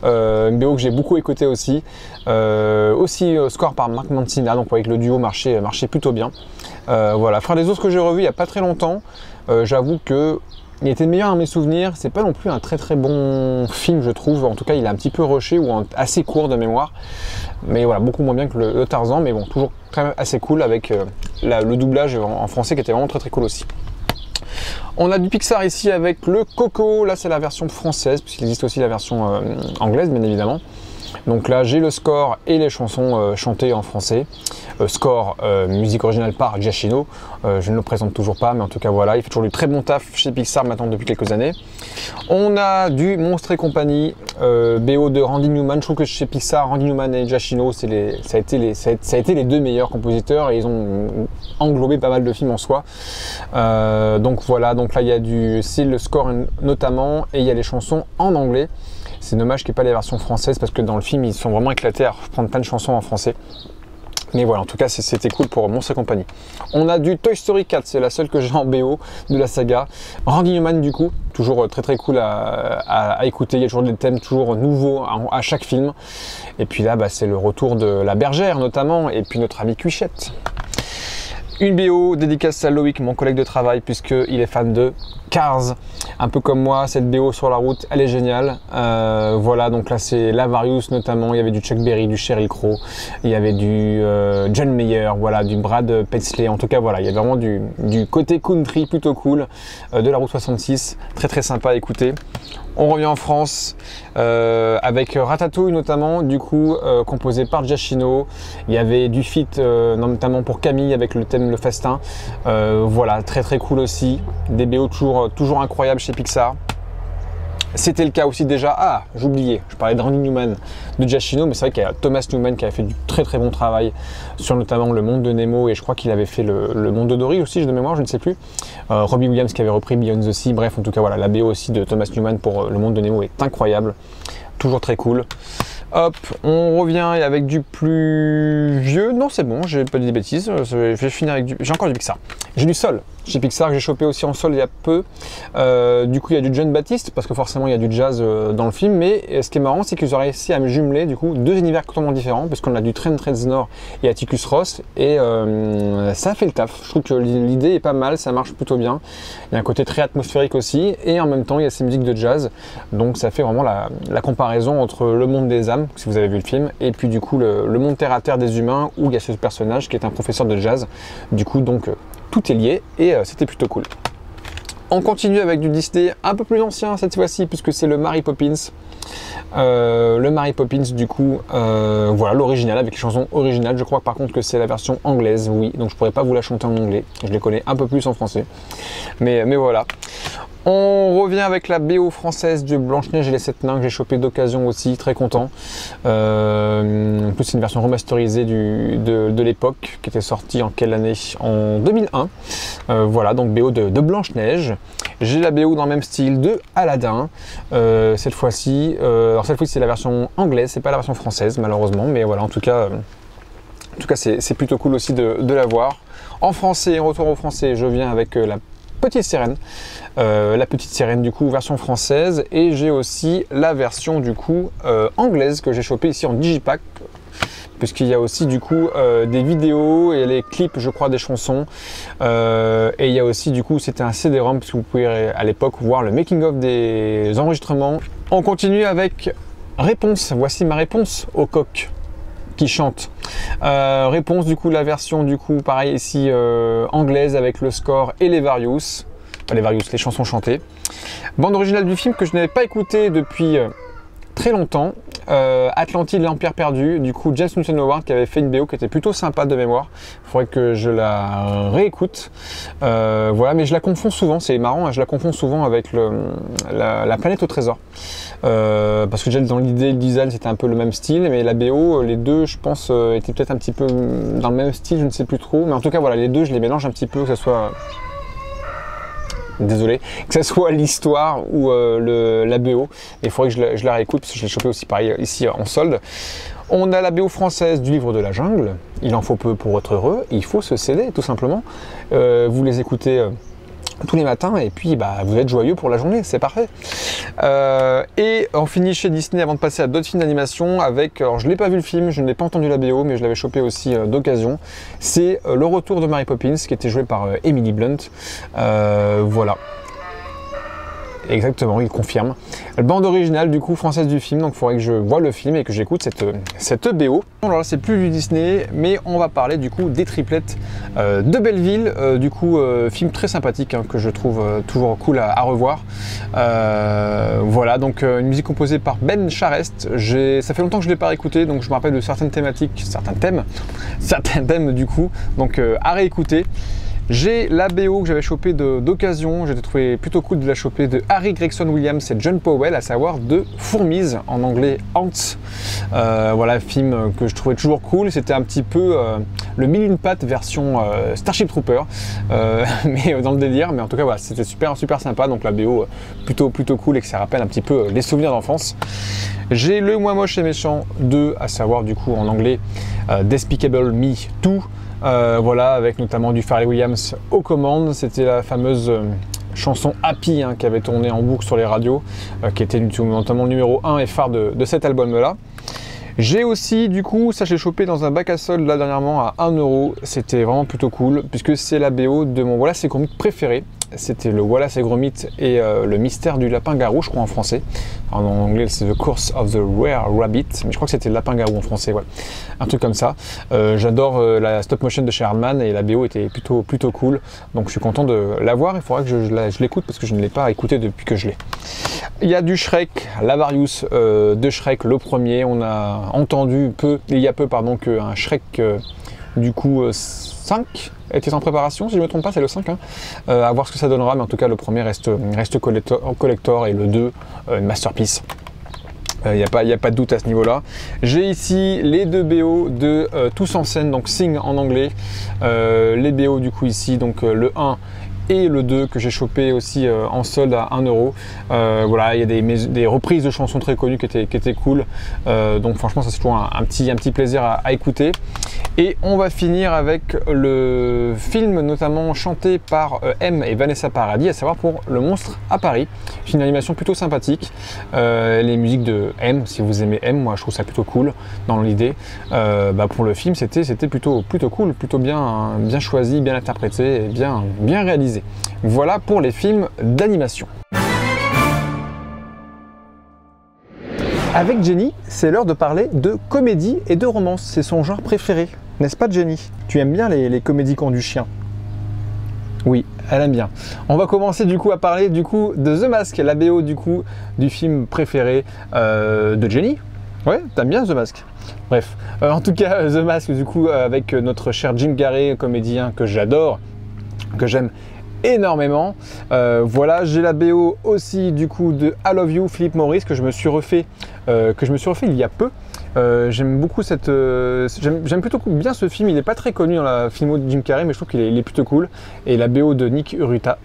Une BO que j'ai beaucoup écouté aussi. Score par Mark Mancina, donc avec le duo marchait plutôt bien. Voilà, Frères des ours que j'ai revu il n'y a pas très longtemps. J'avoue que il était meilleur dans mes souvenirs. C'est pas non plus un très bon film, je trouve. En tout cas, il est un petit peu rushé ou assez court de mémoire. Mais voilà, beaucoup moins bien que le Tarzan, mais bon, toujours quand même assez cool avec le doublage en français qui était vraiment très cool aussi. On a du Pixar ici avec le Coco, là c'est la version française, puisqu'il existe aussi la version anglaise bien évidemment. Donc là j'ai le score et les chansons chantées en français. Score, musique originale par Giacchino, je ne le présente toujours pas, mais en tout cas voilà, il fait toujours du très bon taf chez Pixar maintenant depuis quelques années. On a du Monstres et compagnie, BO de Randy Newman. Je trouve que chez Pixar, Randy Newman et Giacchino, ça a été les deux meilleurs compositeurs et ils ont englobé pas mal de films en soi. Donc voilà, donc là il y a c'est le score notamment et il y a les chansons en anglais. C'est dommage qu'il n'y ait pas les versions françaises parce que dans le film ils sont vraiment éclatés à reprendre plein de chansons en français. Mais voilà, en tout cas c'était cool pour Monstres et compagnie. On a du Toy Story 4, c'est la seule que j'ai en BO de la saga. Randy Newman du coup, toujours très cool à écouter, il y a toujours des thèmes toujours nouveaux à chaque film. Et puis là c'est le retour de la bergère notamment, et puis notre ami Cuichette. Une BO dédicace à Loïc, mon collègue de travail, puisqu'il est fan de Cars. Un peu comme moi, cette BO sur la route, elle est géniale. Voilà, donc là c'est Lavarius notamment, il y avait du Chuck Berry, du Sheryl Crow, il y avait du John Mayer, voilà, du Brad Paisley. En tout cas, voilà, il y a vraiment du côté country plutôt cool de la route 66, très sympa à écouter. On revient en France avec Ratatouille notamment, du coup composé par Giacchino. Il y avait du feat notamment pour Camille avec le thème Le Festin. Voilà, très cool aussi. Des BO toujours incroyables chez Pixar. C'était le cas aussi déjà, j'oubliais, je parlais de Randy Newman, de Giacchino, mais c'est vrai qu'il y a Thomas Newman qui avait fait du très bon travail sur notamment Le Monde de Nemo, et je crois qu'il avait fait le Monde de Dory aussi, de mémoire, je ne sais plus. Robbie Williams qui avait repris Beyond the Sea, bref, en tout cas voilà, la BO aussi de Thomas Newman pour Le Monde de Nemo est incroyable, toujours très cool. Hop, on revient avec du plus vieux. Non, c'est bon, j'ai pas dit des bêtises. Je vais finir avec j'ai encore du Pixar. J'ai du Sol. chez Pixar que j'ai chopé aussi en solde il y a peu. Du coup il y a du John Baptiste parce que forcément il y a du jazz dans le film, mais ce qui est marrant c'est qu'ils ont réussi à me jumeler du coup deux univers totalement différents puisqu'on a du Trent Reznor et Atticus Ross et ça fait le taf. Je trouve que l'idée est pas mal, ça marche plutôt bien. Il y a un côté très atmosphérique aussi et en même temps il y a ces musiques de jazz, donc ça fait vraiment la comparaison entre le monde des âmes, si vous avez vu le film, et puis du coup le monde terre à terre des humains où il y a ce personnage qui est un professeur de jazz. Du coup donc tout est lié et c'était plutôt cool. On continue avec du Disney un peu plus ancien cette fois-ci puisque c'est le Mary Poppins. Le Mary Poppins du coup, voilà l'original avec les chansons originales. Je crois par contre que c'est la version anglaise, oui, donc je pourrais pas vous la chanter en anglais. Je les connais un peu plus en français, mais voilà. On revient avec la BO française de Blanche-Neige et les 7 nains que j'ai chopé d'occasion aussi, très content. En plus c'est une version remasterisée de l'époque qui était sortie en quelle année? En 2001. Voilà, donc BO de Blanche-Neige. J'ai la BO dans le même style de Aladdin. Cette fois-ci, alors cette fois-ci c'est la version anglaise, c'est pas la version française malheureusement, mais voilà, en tout cas c'est plutôt cool aussi de la voir. En français, en retour au français, je viens avec la Petite Sirène du coup version française, et j'ai aussi la version du coup anglaise que j'ai chopé ici en digipack, puisqu'il y a aussi du coup des vidéos et les clips je crois des chansons, et il y a aussi du coup c'était un CD-ROM parce que vous pouvez à l'époque voir le making of des enregistrements. On continue avec Réponse, voici ma réponse au coq qui chante. Réponse du coup la version du coup pareil ici anglaise avec le score et les Various, les chansons chantées. Bande originale du film que je n'avais pas écouté depuis très longtemps, Atlantide, l'Empire perdu, du coup James Newton Howard qui avait fait une BO qui était plutôt sympa de mémoire. Il faudrait que je la réécoute. Voilà, mais je la confonds souvent, c'est marrant, hein, je la confonds souvent avec la planète au trésor. Parce que déjà dans l'idée, le design c'était un peu le même style, mais la BO, les deux je pense étaient peut-être un petit peu dans le même style, je ne sais plus trop, mais en tout cas voilà, les deux je les mélange un petit peu, que ce soit désolé, que ce soit l'histoire ou la BO, il faudrait que je la réécoute parce que je l'ai chopé aussi pareil ici en solde. On a la BO française du Livre de la Jungle, il en faut peu pour être heureux, il faut se céder tout simplement. Vous les écoutez tous les matins et puis bah, vous êtes joyeux pour la journée, c'est parfait. Et on finit chez Disney avant de passer à d'autres films d'animation avec, alors je n'ai pas vu le film, je n'ai pas entendu la BO, mais je l'avais chopé aussi d'occasion. C'est Le Retour de Mary Poppins qui était joué par Emily Blunt. Voilà. Exactement, il confirme. La bande originale du coup française du film, donc il faudrait que je voie le film et que j'écoute cette BO. Alors là c'est plus du Disney, mais on va parler du coup des triplettes de Belleville, du coup film très sympathique hein, que je trouve toujours cool à revoir. Voilà, donc une musique composée par Ben Charest. Ça fait longtemps que je ne l'ai pas réécouté, donc je me rappelle de certaines thématiques, certains thèmes du coup, donc à réécouter. J'ai la BO que j'avais chopé d'occasion, j'ai trouvé plutôt cool de la choper, de Harry Gregson Williams et John Powell, à savoir de Fourmise, en anglais Ants. Voilà, film que je trouvais toujours cool, c'était un petit peu le mille une pattes version Starship Trooper, mais dans le délire, mais en tout cas voilà, c'était super sympa, donc la BO plutôt cool et que ça rappelle un petit peu les souvenirs d'enfance. J'ai le Moi Moche et Méchant 2, à savoir du coup en anglais Despicable Me 2. Voilà, avec notamment du Pharrell Williams aux commandes. C'était la fameuse chanson Happy hein, qui avait tourné en boucle sur les radios, qui était notamment le numéro 1 et phare de cet album-là. J'ai aussi, du coup, ça j'ai chopé dans un bac à solde là dernièrement à 1 €. C'était vraiment plutôt cool, puisque c'est la BO de mon Wallace et Gromit préféré. C'était le Wallace et Gromit et le mystère du lapin-garou, je crois en français. En anglais, c'est The Curse of the Rare Rabbit, mais je crois que c'était le lapin-garou en français, ouais. Un truc comme ça. J'adore la stop motion de chez Hardman et la BO était plutôt cool. Donc je suis content de l'avoir. Il faudra que je l'écoute parce que je ne l'ai pas écouté depuis que je l'ai. Il y a du Shrek, la Various de Shrek, le premier. On a entendu il y a peu qu'un Shrek du coup 5 était en préparation, si je ne me trompe pas, c'est le 5. Hein. À voir ce que ça donnera, mais en tout cas le premier reste collector et le 2 masterpiece. Il n'y a pas de doute à ce niveau-là. J'ai ici les deux BO de Tous en scène, donc Sing en anglais. Les BO du coup ici, donc le 1 et le 2 que j'ai chopé aussi en solde à 1 €. Voilà, il y a des reprises de chansons très connues qui étaient cool. Donc franchement ça c'est toujours un petit plaisir à écouter. Et on va finir avec le film notamment chanté par M et Vanessa Paradis, à savoir pour Le Monstre à Paris. C'est une animation plutôt sympathique. Les musiques de M, si vous aimez M, moi je trouve ça plutôt cool dans l'idée. Pour le film, c'était plutôt cool, plutôt bien choisi, bien interprété et bien réalisé. Voilà pour les films d'animation. Avec Jenny, c'est l'heure de parler de comédie et de romance. C'est son genre préféré, n'est-ce pas Jenny? Tu aimes bien les comédies qui ont du chien? Oui, elle aime bien. On va commencer du coup à parler de The Mask, la BO du film préféré de Jenny. Ouais, t'aimes bien The Mask? Bref, en tout cas The Mask avec notre cher Jim Carrey, comédien que j'adore, que j'aime énormément. Voilà, j'ai la BO aussi de I Love You, Philip Morris, que je me suis refait il y a peu. J'aime beaucoup j'aime plutôt bien ce film. Il n'est pas très connu dans la filmo de Jim Carrey, mais je trouve qu'il est plutôt cool. Et la BO de Nick Urata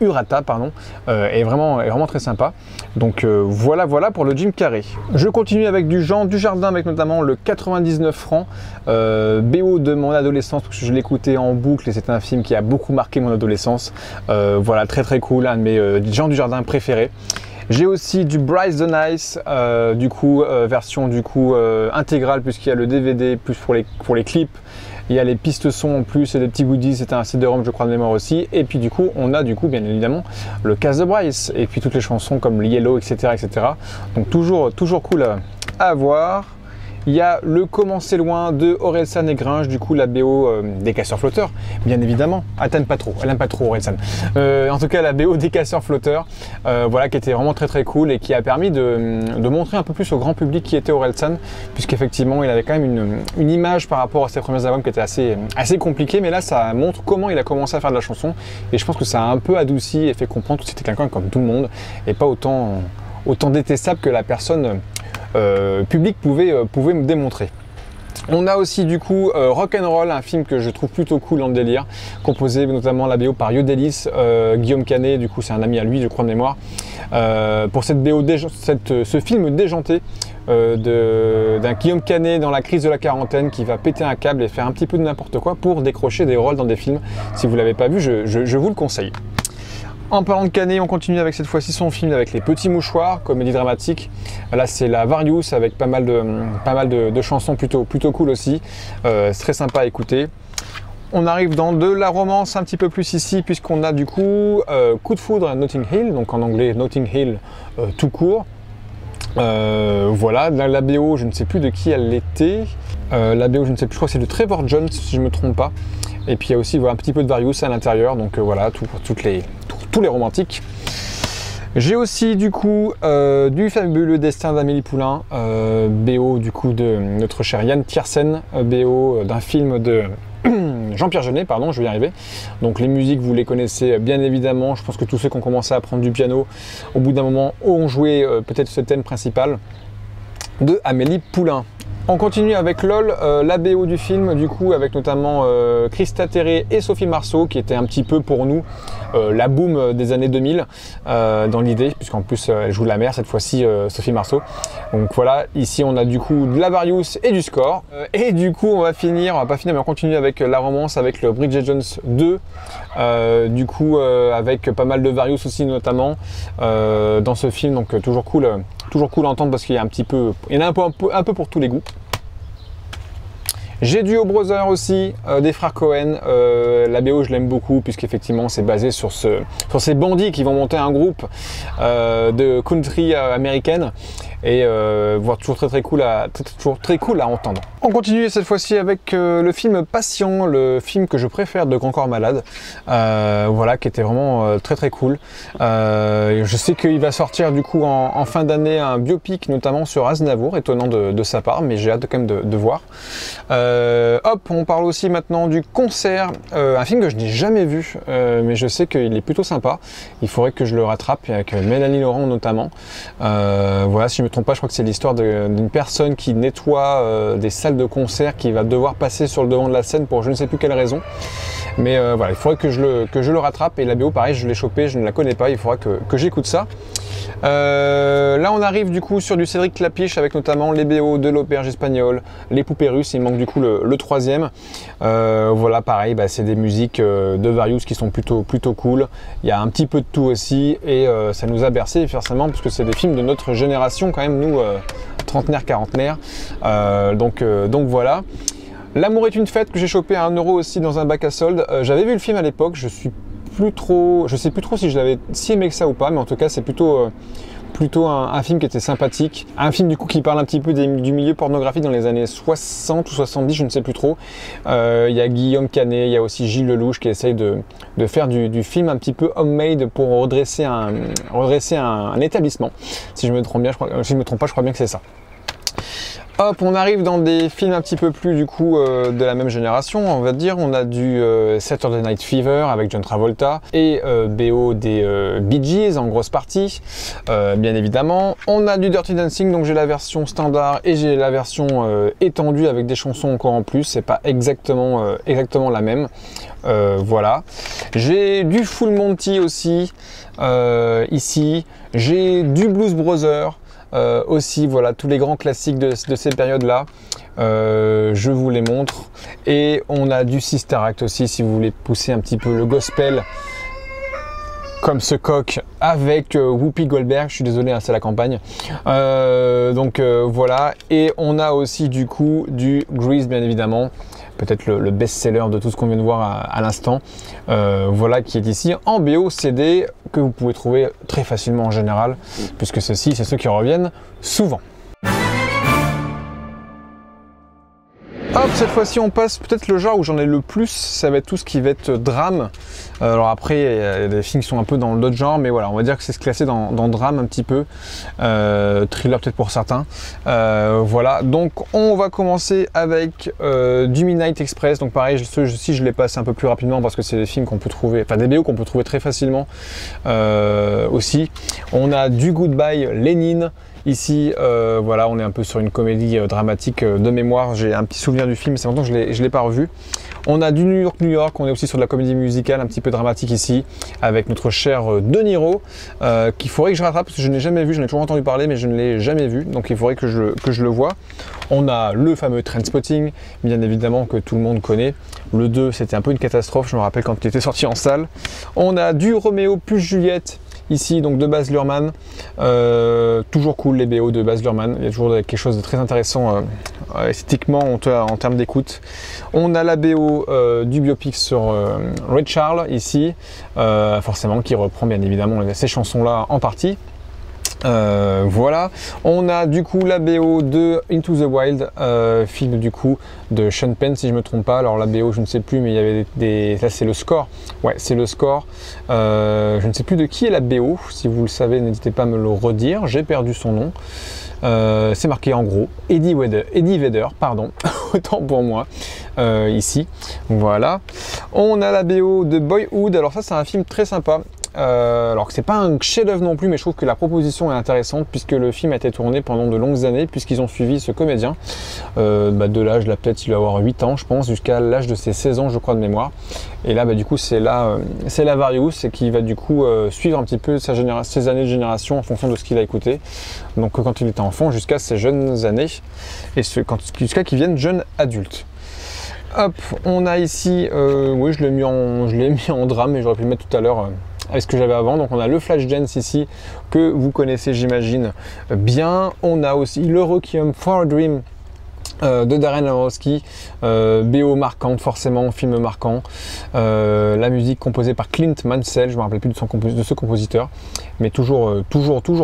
est vraiment très sympa. Donc voilà pour le Jim Carrey. Je continue avec du Jean Dujardin, avec notamment le 99 francs, BO de mon adolescence, parce que je l'écoutais en boucle et c'est un film qui a beaucoup marqué mon adolescence. Voilà, très cool, un de mes Jean Dujardin préférés. J'ai aussi du Bryce the Nice, version intégrale, puisqu'il y a le DVD, plus pour les clips. Il y a les pistes son en plus et des petits goodies, c'était un CD-ROM je crois de mémoire aussi. Et puis on a bien évidemment le cast de Bryce et puis toutes les chansons comme Yellow, etc. Donc toujours cool à avoir. Il y a le Comment c'est loin de Orelsan et Gringe, la BO des Casseurs Flotteurs, bien évidemment. Ah, elle aime pas trop Orelsan. En tout cas, la BO des Casseurs Flotteurs, voilà, qui était vraiment très cool et qui a permis de montrer un peu plus au grand public qui était Orelsan, puisqu'effectivement, il avait quand même une image par rapport à ses premiers albums qui était assez compliquée, mais là, ça montre comment il a commencé à faire de la chanson, et je pense que ça a un peu adouci et fait comprendre que c'était quelqu'un comme tout le monde, et pas autant détestable que la personne public pouvait me démontrer. On a aussi Rock'n'Roll, un film que je trouve plutôt cool dans le délire, composé notamment la BO par Yodelis, Guillaume Canet, c'est un ami à lui je crois de mémoire, pour cette BO, ce film déjanté d'un Guillaume Canet dans la crise de la quarantaine qui va péter un câble et faire un petit peu de n'importe quoi pour décrocher des rôles dans des films. Si vous ne l'avez pas vu, je vous le conseille. En parlant de Canet, on continue avec cette fois-ci son film avec Les Petits Mouchoirs, comédie dramatique. Là, c'est la Various avec pas mal de chansons plutôt cool aussi. C'est très sympa à écouter. On arrive dans de la romance un petit peu plus ici, puisqu'on a Coup de foudre à Notting Hill, donc en anglais Notting Hill tout court. Voilà, la BO, je ne sais plus de qui elle était. La BO, je ne sais plus, je crois que c'est de Trevor Jones, si je ne me trompe pas. Et puis il y a aussi un petit peu de Various à l'intérieur, donc voilà, tous les romantiques. J'ai aussi du fabuleux destin d'Amélie Poulain, BO de notre cher Yann Tiersen, BO d'un film de Jean-Pierre Jeunet, pardon, je vais y arriver. Donc les musiques, vous les connaissez bien évidemment. Je pense que tous ceux qui ont commencé à apprendre du piano, au bout d'un moment, ont joué peut-être ce thème principal de Amélie Poulain. On continue avec LOL, la BO du film, avec notamment Christa Terré et Sophie Marceau, qui était un petit peu pour nous la boom des années 2000 dans l'idée, puisqu'en plus elle joue la mère cette fois-ci, Sophie Marceau. Donc voilà, ici on a de la Various et du score. Et on va pas finir, mais on continue avec la romance, avec le Bridget Jones 2, avec pas mal de Various aussi notamment dans ce film, donc toujours cool à entendre parce qu'il y a il y en a un peu pour tous les goûts. J'ai du Brother aussi, des frères Cohen. La BO, je l'aime beaucoup, puisqu'effectivement, c'est basé sur ces bandits qui vont monter un groupe de country américaine. Et voir toujours très cool à entendre. On continue cette fois-ci avec le film Patient, le film que je préfère de Grand Corps Malade, voilà, qui était vraiment très cool. Je sais qu'il va sortir en fin d'année un biopic notamment sur Aznavour, étonnant de sa part, mais j'ai hâte quand même de voir. On parle aussi maintenant du Concert, un film que je n'ai jamais vu, mais je sais qu'il est plutôt sympa. Il faudrait que je le rattrape, avec Mélanie Laurent notamment. Voilà, si je ne me trompe pas, je crois que c'est l'histoire d'une personne qui nettoie des salles de concert, qui va devoir passer sur le devant de la scène pour je ne sais plus quelle raison. Mais voilà, il faudrait que je le rattrape. Et la BO, pareil, je l'ai chopé, je ne la connais pas, il faudra que j'écoute ça. Là on arrive du coup sur du Cédric Klapisch avec notamment les BO de l'Auberge espagnole, les Poupées russes, il manque du coup le troisième. Voilà, pareil, c'est des musiques de Various qui sont plutôt cool. Il y a un petit peu de tout aussi et ça nous a bercé forcément parce que c'est des films de notre génération quand même, nous trentenaires, quarantenaires. Donc voilà. L'amour est une fête que j'ai chopé à 1 € aussi dans un bac à soldes. J'avais vu le film à l'époque, je sais plus trop si je l'avais si aimé que ça ou pas, mais en tout cas c'est plutôt un film qui était sympathique. Un film du coup qui parle un petit peu du milieu pornographique dans les années 60 ou 70, je ne sais plus trop. Il y a Guillaume Canet, il y a aussi Gilles Lelouch qui essaye de faire du film un petit peu homemade pour redresser un établissement. Si je me trompe pas, je crois bien que c'est ça. Hop, on arrive dans des films un petit peu plus du coup de la même génération, on va dire. On a du Saturday Night Fever avec John Travolta et BO des Bee Gees en grosse partie, bien évidemment. On a du Dirty Dancing, donc j'ai la version standard et j'ai la version étendue avec des chansons encore en plus. C'est pas exactement la même. Voilà. J'ai du Full Monty aussi ici. J'ai du Blues Brothers. Aussi, voilà, tous les grands classiques de ces périodes-là, je vous les montre. Et on a du Sister Act aussi, si vous voulez pousser un petit peu le gospel, comme ce coq avec Whoopi Goldberg. Je suis désolé, hein, c'est la campagne. Voilà. Et on a aussi du coup du Grease, bien évidemment. Peut-être le best-seller de tout ce qu'on vient de voir à l'instant. Voilà, qui est ici en BO CD, que vous pouvez trouver très facilement en général, puisque ceux-ci, c'est ceux qui reviennent souvent. Hop, cette fois-ci on passe peut-être le genre où j'en ai le plus, ça va être tout ce qui va être drame. Alors après, il y a des films qui sont un peu dans l'autre genre, mais voilà, on va dire que c'est classé dans drame un petit peu. Thriller peut-être pour certains. Voilà, donc on va commencer avec du Midnight Express. Donc pareil, ceux-ci je les passe un peu plus rapidement parce que c'est des films qu'on peut trouver, enfin des BO qu'on peut trouver très facilement aussi. On a du Goodbye Lénine. Ici, voilà, on est un peu sur une comédie dramatique de mémoire. J'ai un petit souvenir du film, c'est longtemps que je ne l'ai pas revu. On a du New York, New York. On est aussi sur de la comédie musicale un petit peu dramatique ici, avec notre cher De Niro, qu'il faudrait que je rattrape parce que je n'ai jamais vu. J'en ai toujours entendu parler, mais je ne l'ai jamais vu. Donc il faudrait que je le voie. On a le fameux Trainspotting, bien évidemment, que tout le monde connaît. Le 2, c'était un peu une catastrophe, je me rappelle quand il était sorti en salle. On a du Roméo plus Juliette. Ici, donc de Baz Luhrmann, toujours cool les BO de Baz Luhrmann, il y a toujours quelque chose de très intéressant esthétiquement en termes d'écoute. On a la BO du biopic sur Ray Charles ici, forcément qui reprend bien évidemment ces chansons-là en partie. Voilà, on a du coup la BO de Into the Wild, film du coup de Sean Penn si je me trompe pas. Alors la BO je ne sais plus, mais il y avait là c'est le score, ouais c'est le score. Je ne sais plus de qui est la BO, si vous le savez n'hésitez pas à me le redire, j'ai perdu son nom. C'est marqué en gros Eddie Vedder, pardon, autant pour moi ici. Voilà, on a la BO de Boyhood. Alors ça c'est un film très sympa. Alors que c'est pas un chef-d'œuvre non plus, mais je trouve que la proposition est intéressante puisque le film a été tourné pendant de longues années, puisqu'ils ont suivi ce comédien de l'âge, là peut-être il va avoir 8 ans je pense, jusqu'à l'âge de ses 16 ans je crois de mémoire. Et là du coup c'est la Various et qui va du coup suivre un petit peu ses années de génération en fonction de ce qu'il a écouté. Donc quand il était enfant jusqu'à ses jeunes années et jusqu'à qu'il vienne jeune adulte. Hop, on a ici, oui je l'ai mis en drame, mais j'aurais pu le mettre tout à l'heure avec ce que j'avais avant. Donc on a le Flashdance ici, que vous connaissez j'imagine bien. On a aussi le Requiem for a Dream de Darren Aronofsky, BO marquante forcément, film marquant. La musique composée par Clint Mansell, je me rappelle plus de ce compositeur, mais toujours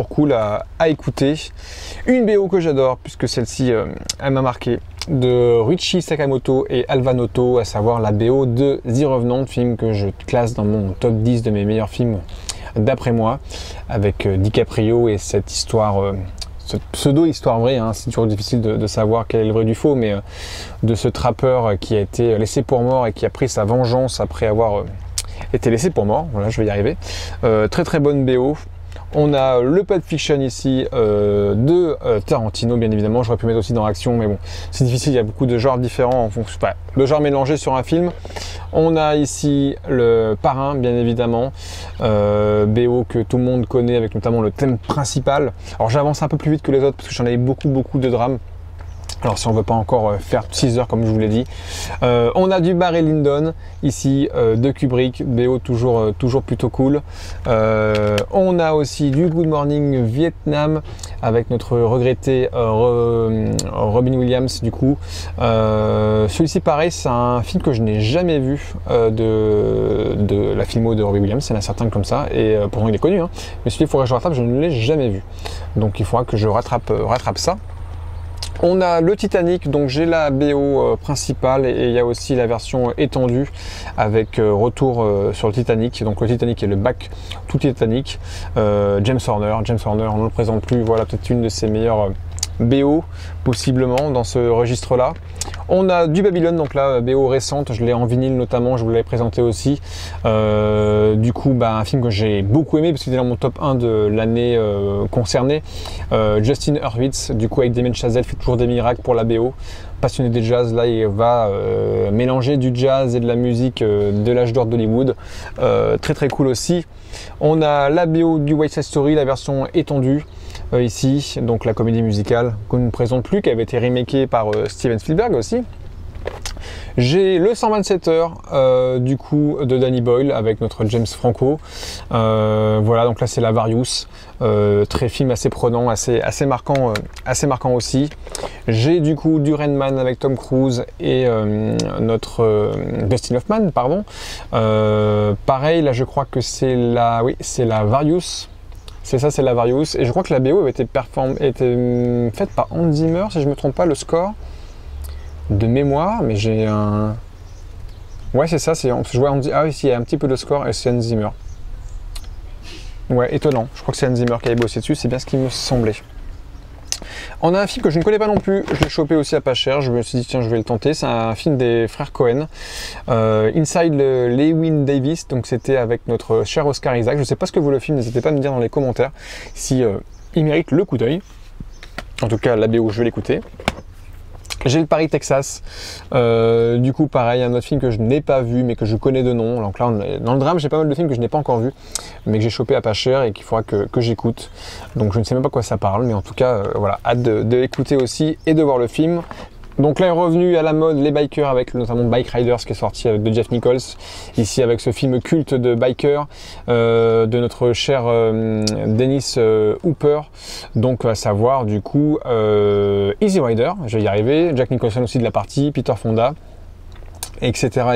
cool à écouter. Une BO que j'adore, puisque celle-ci elle m'a marqué, de Ruichi Sakamoto et Alva Noto, à savoir la BO de The Revenant, film que je classe dans mon top 10 de mes meilleurs films d'après moi, avec DiCaprio et cette histoire, cette pseudo-histoire vraie, hein, c'est toujours difficile de savoir quel est le vrai du faux, mais de ce trappeur qui a été laissé pour mort et qui a pris sa vengeance après avoir été laissé pour mort. Voilà, je vais y arriver. Très très bonne BO. On a le Pulp Fiction ici de Tarantino, bien évidemment. J'aurais pu mettre aussi dans Action, mais bon, c'est difficile, il y a beaucoup de genres différents, en fonction, de genres mélangés sur un film. On a ici le Parrain, bien évidemment, BO que tout le monde connaît, avec notamment le thème principal. Alors j'avance un peu plus vite que les autres, parce que j'en avais beaucoup de drames. Alors si on ne veut pas encore faire 6 heures comme je vous l'ai dit. On a du Barry Lyndon ici de Kubrick, BO toujours plutôt cool. On a aussi du Good Morning Vietnam avec notre regretté Robin Williams du coup. Celui-ci pareil, c'est un film que je n'ai jamais vu de la filmo de Robin Williams, il y en a certains comme ça, et pourtant il est connu, hein. Mais celui-là il faudrait que je rattrape, je ne l'ai jamais vu. Donc il faudra que je rattrape ça. On a le Titanic, donc j'ai la BO principale et il y a aussi la version étendue avec retour sur le Titanic. Donc le Titanic est le back tout Titanic. James Horner, on ne le présente plus, voilà peut-être une de ses meilleures BO possiblement dans ce registre-là. On a du Babylone, donc là BO récente, je l'ai en vinyle notamment, je vous l'avais présenté aussi. Du coup, un film que j'ai beaucoup aimé parce qu'il est dans mon top 1 de l'année concernée. Justin Hurwitz, du coup avec Damien Chazelle, fait toujours des miracles pour la BO. Passionné des jazz, là il va mélanger du jazz et de la musique de l'âge d'or d'Hollywood. Très cool aussi. On a la BO du West Side Story, la version étendue. Ici, donc la comédie musicale qu'on ne présente plus, qui avait été remakée par Steven Spielberg aussi. J'ai le 127 heures du coup de Danny Boyle avec notre James Franco. Voilà, donc là c'est la Various, film assez prenant, assez marquant aussi. J'ai du coup du Rain Man avec Tom Cruise et notre Dustin Hoffman, pardon. Pareil, là je crois que c'est la Various. C'est ça, c'est la Various. Et je crois que la BO avait été faite par Hans Zimmer, si je ne me trompe pas, le score de mémoire. Mais j'ai un... Ouais, c'est ça, je vois Hans... Ah oui, il y a un petit peu de score et c'est Hans Zimmer. Ouais, étonnant. Je crois que c'est Hans Zimmer qui avait bossé dessus, c'est bien ce qui me semblait. On a un film que je ne connais pas non plus, je l'ai chopé aussi à pas cher, je me suis dit tiens je vais le tenter, c'est un film des frères Cohen, Inside Llewyn Davis, donc c'était avec notre cher Oscar Isaac. Je ne sais pas ce que vaut le film, n'hésitez pas à me dire dans les commentaires si il mérite le coup d'œil. En tout cas la BO je vais l'écouter. J'ai le Paris, Texas, du coup pareil, un autre film que je n'ai pas vu mais que je connais de nom. Donc là, dans le drame, j'ai pas mal de films que je n'ai pas encore vu mais que j'ai chopé à pas cher et qu'il faudra que j'écoute. Donc je ne sais même pas quoi ça parle, mais en tout cas, voilà, hâte de l'écouter aussi et de voir le film. Donc là est revenu à la mode les bikers avec notamment Bike Riders qui est sorti avec de Jeff Nichols, ici avec ce film culte de biker de notre cher Dennis Hooper, donc à savoir du coup Easy Rider, je vais y arriver, Jack Nicholson aussi de la partie, Peter Fonda, etc.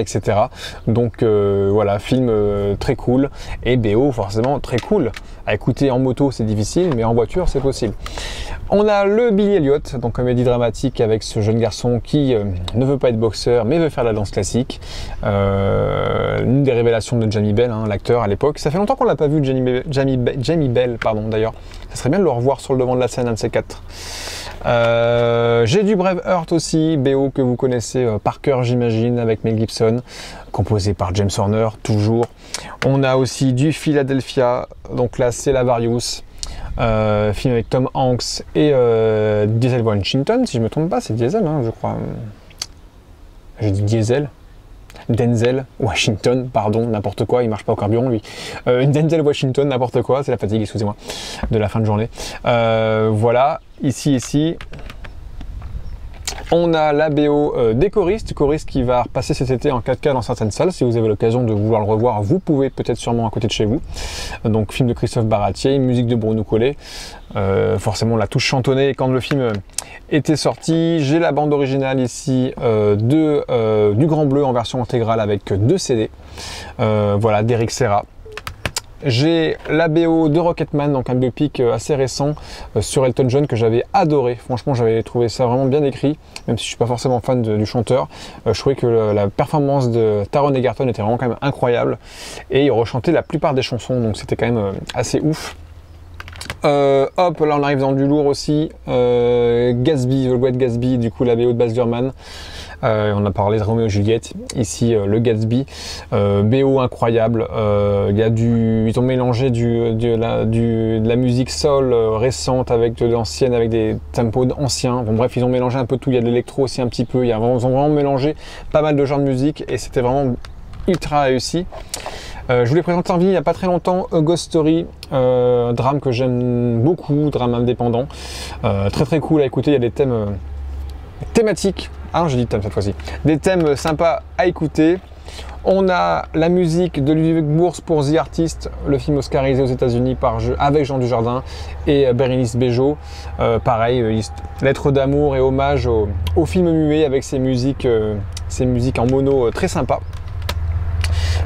Donc voilà, film très cool et BO forcément très cool. À écouter en moto c'est difficile, mais en voiture c'est possible. On a le Billy Elliot, donc comédie dramatique avec ce jeune garçon qui ne veut pas être boxeur mais veut faire la danse classique. Une des révélations de Jamie Bell, hein, l'acteur à l'époque. Ça fait longtemps qu'on l'a pas vu, Jamie Bell, pardon d'ailleurs. Ça serait bien de le revoir sur le devant de la scène, un de ces quatre. J'ai du Braveheart aussi, BO que vous connaissez par cœur j'imagine, avec Mel Gibson, composé par James Horner, toujours. On a aussi du Philadelphia, donc là c'est la Various, film avec Tom Hanks et Denzel Washington, si je me trompe pas, c'est Diesel, hein, je crois. J'ai dit Diesel. Denzel Washington, pardon, n'importe quoi, il marche pas au carburant lui. Denzel Washington, n'importe quoi, c'est la fatigue, excusez-moi, de la fin de journée. Voilà, ici. On a la BO des choristes qui va repasser cet été en 4K dans certaines salles. Si vous avez l'occasion de vouloir le revoir, vous pouvez peut-être sûrement à côté de chez vous. Donc film de Christophe Baratier, musique de Bruno Collet. Forcément la touche chantonnée quand le film était sorti. J'ai la bande originale ici du Grand Bleu en version intégrale avec 2 CD. Voilà, d'Eric Serra. J'ai la BO de Rocketman, donc un biopic assez récent sur Elton John que j'avais adoré. Franchement, j'avais trouvé ça vraiment bien écrit, même si je suis pas forcément fan du chanteur. Je trouvais que la performance de Taron Egerton était vraiment quand même incroyable et il rechantait la plupart des chansons, donc c'était quand même assez ouf. Hop, là on arrive dans du lourd aussi. Gatsby, The Great Gatsby, du coup la BO de Baz Luhrmann. On a parlé de Roméo et Juliette, ici le Gatsby, BO incroyable. Ils ont mélangé de la musique soul récente avec de l'ancienne, avec des tempos anciens. Bon bref, ils ont mélangé un peu tout, il y a de l'électro aussi un petit peu, ils ont vraiment mélangé pas mal de genres de musique et c'était vraiment ultra réussi. Je vous l'ai présenté en vie il n'y a pas très longtemps, A Ghost Story, drame que j'aime beaucoup, drame indépendant, très très cool à écouter, il y a des thèmes thématiques, ah non j'ai dit thème cette fois-ci, des thèmes sympas à écouter. On a la musique de Ludwig Bource pour The Artist, le film oscarisé aux États-Unis avec Jean Dujardin et Bérénice Bejo. Pareil, lettre d'amour et hommage au film muet avec ses musiques en mono très sympa.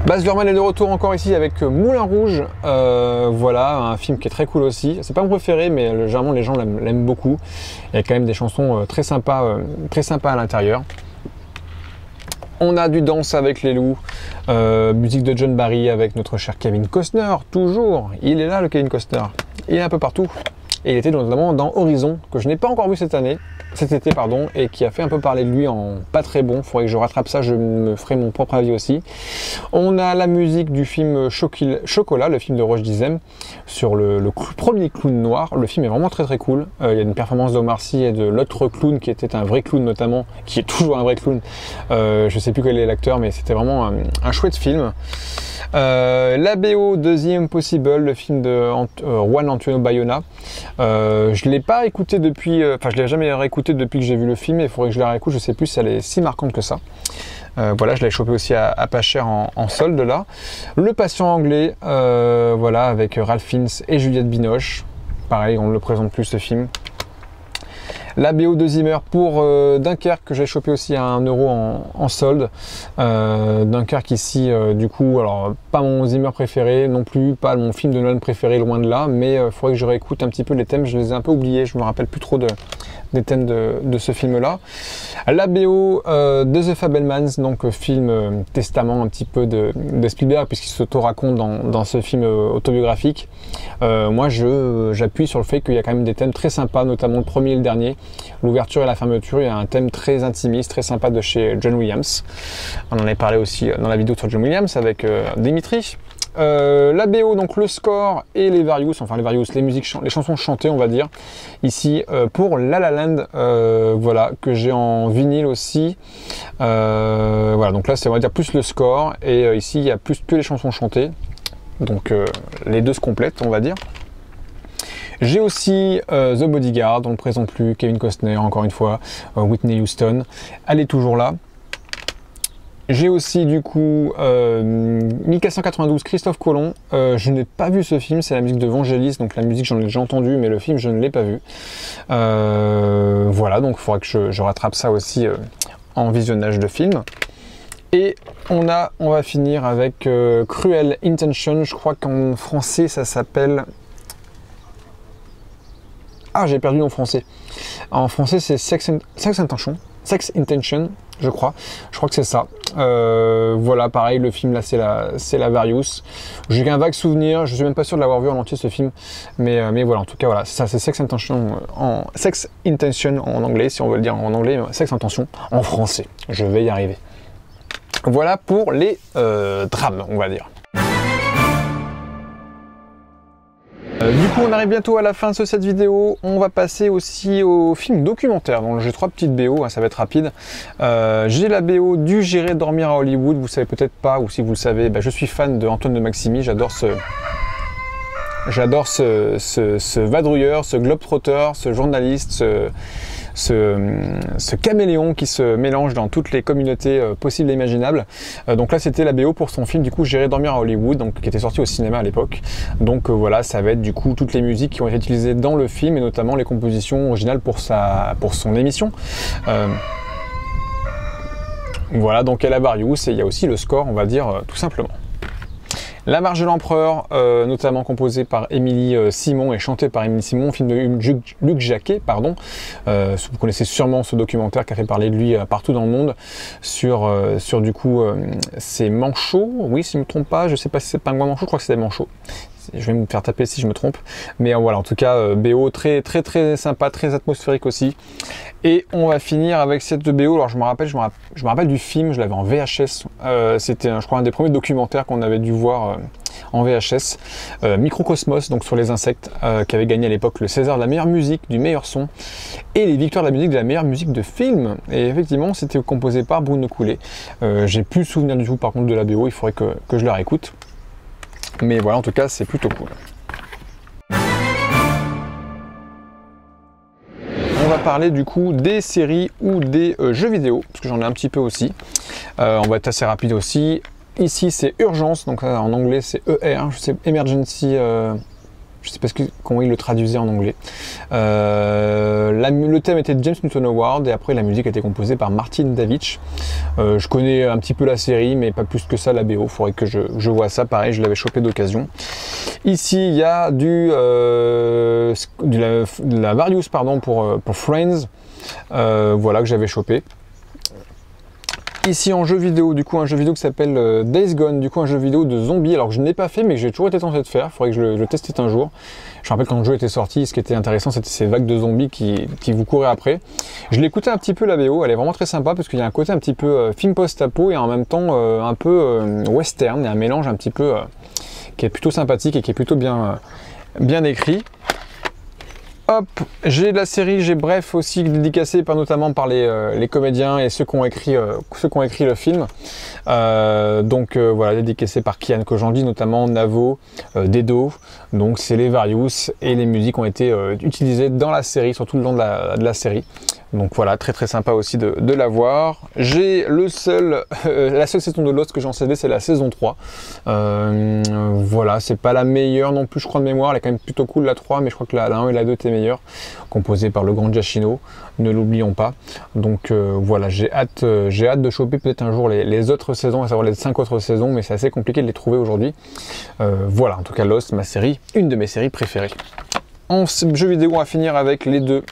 Baz Luhrmann est de retour encore ici avec Moulin Rouge, voilà, un film qui est très cool aussi. C'est pas mon préféré, mais généralement les gens l'aiment beaucoup. Il y a quand même des chansons très sympas à l'intérieur. On a du Danse avec les loups, musique de John Barry avec notre cher Kevin Costner, toujours. Il est là le Kevin Costner, il est un peu partout. Et il était notamment dans Horizon, que je n'ai pas encore vu cet été, et qui a fait un peu parler de lui en pas très bon. Il faudrait que je rattrape ça, je me ferai mon propre avis aussi. On a la musique du film Chocolat, le film de Roche Dizem, sur le premier clown noir. Le film est vraiment très très cool. Il y a une performance d'Omar Sy et de l'autre clown qui était un vrai clown notamment, qui est toujours un vrai clown. Je ne sais plus quel est l'acteur, mais c'était vraiment un chouette film. La BO de The Impossible, le film de Juan Antonio Bayona. Je ne l'ai pas écouté depuis, je l'ai jamais réécouté depuis que j'ai vu le film, et il faudrait que je la réécoute, je sais plus si elle est si marquante que ça. Voilà, je l'ai chopé aussi à pas cher en solde là. Le Patient anglais, voilà, avec Ralph Fiennes et Juliette Binoche. Pareil, on ne le présente plus ce film. La BO de Zimmer pour Dunkerque, que j'ai chopé aussi à 1 € en solde. Dunkerque ici, du coup, alors pas mon Zimmer préféré non plus, pas mon film de Nolan préféré, loin de là, mais il faudrait que je réécoute un petit peu les thèmes, je les ai un peu oubliés, je me rappelle plus trop des thèmes de ce film-là. La BO de The Fabelmans, donc film testament un petit peu de Spielberg, puisqu'il s'auto-raconte dans ce film autobiographique. Moi, j'appuie sur le fait qu'il y a quand même des thèmes très sympas, notamment le premier et le dernier. L'ouverture et la fermeture, il y a un thème très intimiste, très sympa de chez John Williams. On en avait parlé aussi dans la vidéo sur John Williams avec Dimitri. La BO, donc le score et les various, les chansons chantées, on va dire, ici pour La La Land, voilà, que j'ai en vinyle aussi. Voilà, donc là c'est, on va dire, plus le score, et ici il y a plus que les chansons chantées, donc les deux se complètent, on va dire. J'ai aussi The Bodyguard, on ne le présente plus, Kevin Costner, encore une fois, Whitney Houston, elle est toujours là. J'ai aussi du coup 1492, Christophe Colomb. Je n'ai pas vu ce film, c'est la musique de Vangelis, donc la musique j'en ai déjà entendu, mais le film je ne l'ai pas vu. Voilà, donc il faudra que je rattrape ça aussi en visionnage de film. Et on va finir avec Cruel Intention, je crois qu'en français ça s'appelle... Ah, j'ai perdu en français. En français, c'est Sex Intention, je crois que c'est ça. Voilà, pareil, le film là, c'est la Various. J'ai qu'un vague souvenir, je suis même pas sûr de l'avoir vu en entier ce film, mais voilà, en tout cas, voilà, ça c'est Sex Intention en anglais, si on veut le dire en anglais, Sex Intention en français. Je vais y arriver. Voilà pour les drames, on va dire. Du coup, on arrive bientôt à la fin de cette vidéo. On va passer aussi au film documentaire. Donc j'ai 3 petites BO, hein, ça va être rapide. J'ai la BO du J'irai dormir à Hollywood. Vous savez peut-être pas, ou si vous le savez, je suis fan de Antoine de Maximi. J'adore ce vadrouilleur, ce globe-trotter, ce journaliste, ce caméléon qui se mélange dans toutes les communautés possibles et imaginables. Donc là c'était la BO pour son film du coup J'irai dormir à Hollywood, donc qui était sorti au cinéma à l'époque. Donc voilà, ça va être du coup toutes les musiques qui ont été utilisées dans le film, et notamment les compositions originales pour son émission. Voilà, donc il y a la Various et il y a aussi le score, on va dire tout simplement. La Marche de l'Empereur, notamment composée par Émilie Simon et chantée par Émilie Simon, film de Luc Jacquet, pardon. Vous connaissez sûrement ce documentaire qui a fait parler de lui partout dans le monde, sur du coup ces manchots, oui si je ne me trompe pas, je ne sais pas si c'est Pingouin Manchot, je crois que c'est des manchots. Je vais me faire taper si je me trompe. Mais voilà, en tout cas, BO très sympa, très atmosphérique aussi. Et on va finir avec cette BO. Alors je me rappelle du film, je l'avais en VHS. C'était, je crois, un des premiers documentaires qu'on avait dû voir en VHS. Microcosmos, donc sur les insectes, qui avait gagné à l'époque le César de la meilleure musique, du meilleur son, et les victoires de la musique de la meilleure musique de film. Et effectivement, c'était composé par Bruno Coulet. J'ai plus le souvenir du tout par contre de la BO, il faudrait que je la réécoute. Mais voilà, en tout cas, c'est plutôt cool. On va parler du coup des séries ou des jeux vidéo, parce que j'en ai un petit peu aussi. On va être assez rapide aussi. Ici c'est Urgence, donc en anglais c'est ER, je sais Emergency, je sais pas comment il le traduisait en anglais. Le thème était de James Newton Howard et après la musique a été composée par Martin Davidge. Je connais un petit peu la série mais pas plus que ça la BO, il faudrait que je vois ça, pareil je l'avais chopé d'occasion. Ici il y a de la Various pardon, pour Friends, voilà que j'avais chopé. Ici en jeu vidéo, du coup un jeu vidéo qui s'appelle Days Gone, du coup un jeu vidéo de zombies, alors que je n'ai pas fait mais que j'ai toujours été tenté de faire, il faudrait que je le teste un jour. Je me rappelle quand le jeu était sorti, ce qui était intéressant c'était ces vagues de zombies qui vous couraient après. Je l'ai écouté un petit peu la BO, elle est vraiment très sympa parce qu'il y a un côté un petit peu film post-apo et en même temps un peu western, il y a un mélange un petit peu qui est plutôt sympathique et qui est plutôt bien écrit. Hop, j'ai la série, j'ai Bref aussi dédicacé notamment par les comédiens et ceux qui ont écrit le film. Voilà, dédicacé par Kian Kojandi, notamment Navo, Dedo. Donc c'est les Various et les musiques ont été utilisées dans la série, surtout le long de la série. Donc voilà, très sympa aussi de la voir. J'ai la seule saison de Lost que j'ai en CD, c'est la saison 3. Voilà, c'est pas la meilleure non plus, je crois de mémoire. Elle est quand même plutôt cool la 3, mais je crois que la 1 et la 2 étaient meilleures. Composée par le grand Giacchino, ne l'oublions pas. Donc voilà, j'ai hâte de choper peut-être un jour les autres saisons, à savoir les 5 autres saisons, mais c'est assez compliqué de les trouver aujourd'hui. Voilà, en tout cas Lost, ma série, une de mes séries préférées. En jeu vidéo, on va finir avec les deux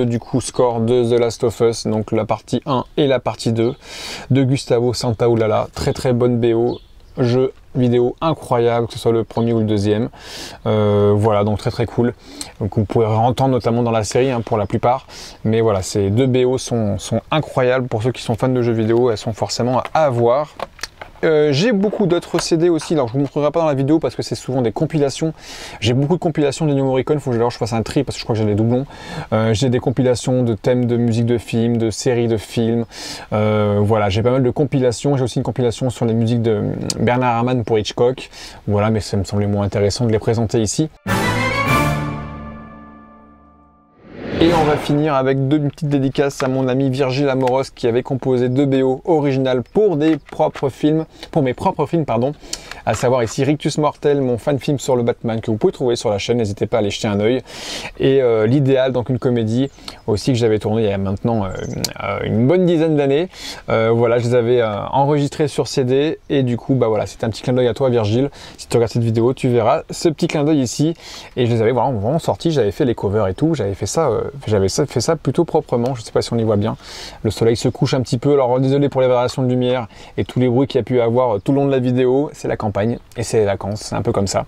du coup score de The Last of Us, donc la partie 1 et la partie 2 de Gustavo Santaolalla. Très bonne BO, jeu vidéo incroyable, que ce soit le premier ou le deuxième. Voilà, donc très cool. Donc vous pourrez entendre notamment dans la série hein, pour la plupart, mais voilà, ces deux BO sont incroyables. Pour ceux qui sont fans de jeux vidéo, elles sont forcément à avoir. J'ai beaucoup d'autres CD aussi, alors je vous montrerai pas dans la vidéo parce que c'est souvent des compilations. J'ai beaucoup de compilations d'Ennio Morricone, il faut que je fasse un tri parce que je crois que j'ai des doublons. J'ai des compilations de thèmes de musique de films, de séries de films. Voilà, j'ai pas mal de compilations. J'ai aussi une compilation sur les musiques de Bernard Herrmann pour Hitchcock. Voilà, mais ça me semblait moins intéressant de les présenter ici. Et on va finir avec une petites dédicaces à mon ami Virgile Amoros qui avait composé 2 BO originales pour mes propres films, pardon, à savoir ici Rictus Mortel, mon fan film sur le Batman que vous pouvez trouver sur la chaîne, n'hésitez pas à aller jeter un œil. Et L'Idéal, donc une comédie aussi que j'avais tournée il y a maintenant une bonne dizaine d'années. Voilà, je les avais enregistrés sur CD et du coup, bah voilà, c'était un petit clin d'œil à toi Virgile. Si tu regardes cette vidéo, tu verras ce petit clin d'œil ici. Et je les avais vraiment sortis, j'avais fait les covers et tout, j'avais fait ça plutôt proprement, je sais pas si on y voit bien. Le soleil se couche un petit peu, alors désolé pour les variations de lumière et tous les bruits qu'il y a pu avoir tout le long de la vidéo, c'est la campagne et c'est les vacances, c'est un peu comme ça.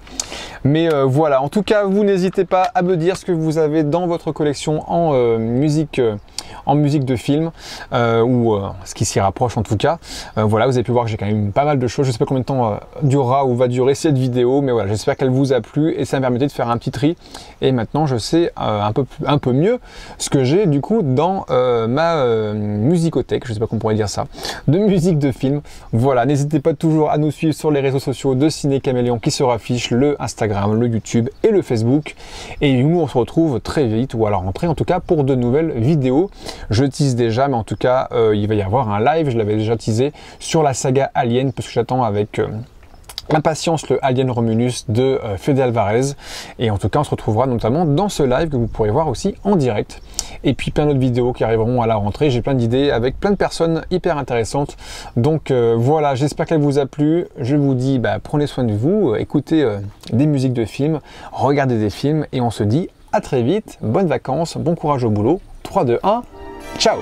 Mais voilà, en tout cas, vous n'hésitez pas à me dire ce que vous avez dans votre collection en musique de film ou ce qui s'y rapproche en tout cas. Voilà, vous avez pu voir que j'ai quand même pas mal de choses. Je sais pas combien de temps durera ou va durer cette vidéo, mais voilà, j'espère qu'elle vous a plu et ça me permettait de faire un petit tri. Et maintenant, je sais un peu mieux ce que j'ai du coup dans ma musicothèque, je sais pas comment on pourrait dire ça, de musique de film. Voilà, n'hésitez pas toujours à nous suivre sur les réseaux sociaux de Ciné Caméléon qui se affichent, le Instagram, le YouTube et le Facebook. Et nous, on se retrouve très vite ou à la rentrée en tout cas pour de nouvelles vidéos. Je tease déjà, mais en tout cas, il va y avoir un live, je l'avais déjà teasé, sur la saga Alien, parce que j'attends avec impatience le Alien Romulus de Fede Alvarez. Et en tout cas, on se retrouvera notamment dans ce live que vous pourrez voir aussi en direct. Et puis plein d'autres vidéos qui arriveront à la rentrée. J'ai plein d'idées avec plein de personnes hyper intéressantes. Donc voilà, j'espère qu'elle vous a plu. Je vous dis, prenez soin de vous, écoutez des musiques de films, regardez des films et on se dit à très vite. Bonnes vacances, bon courage au boulot. 3, 2, 1, ciao!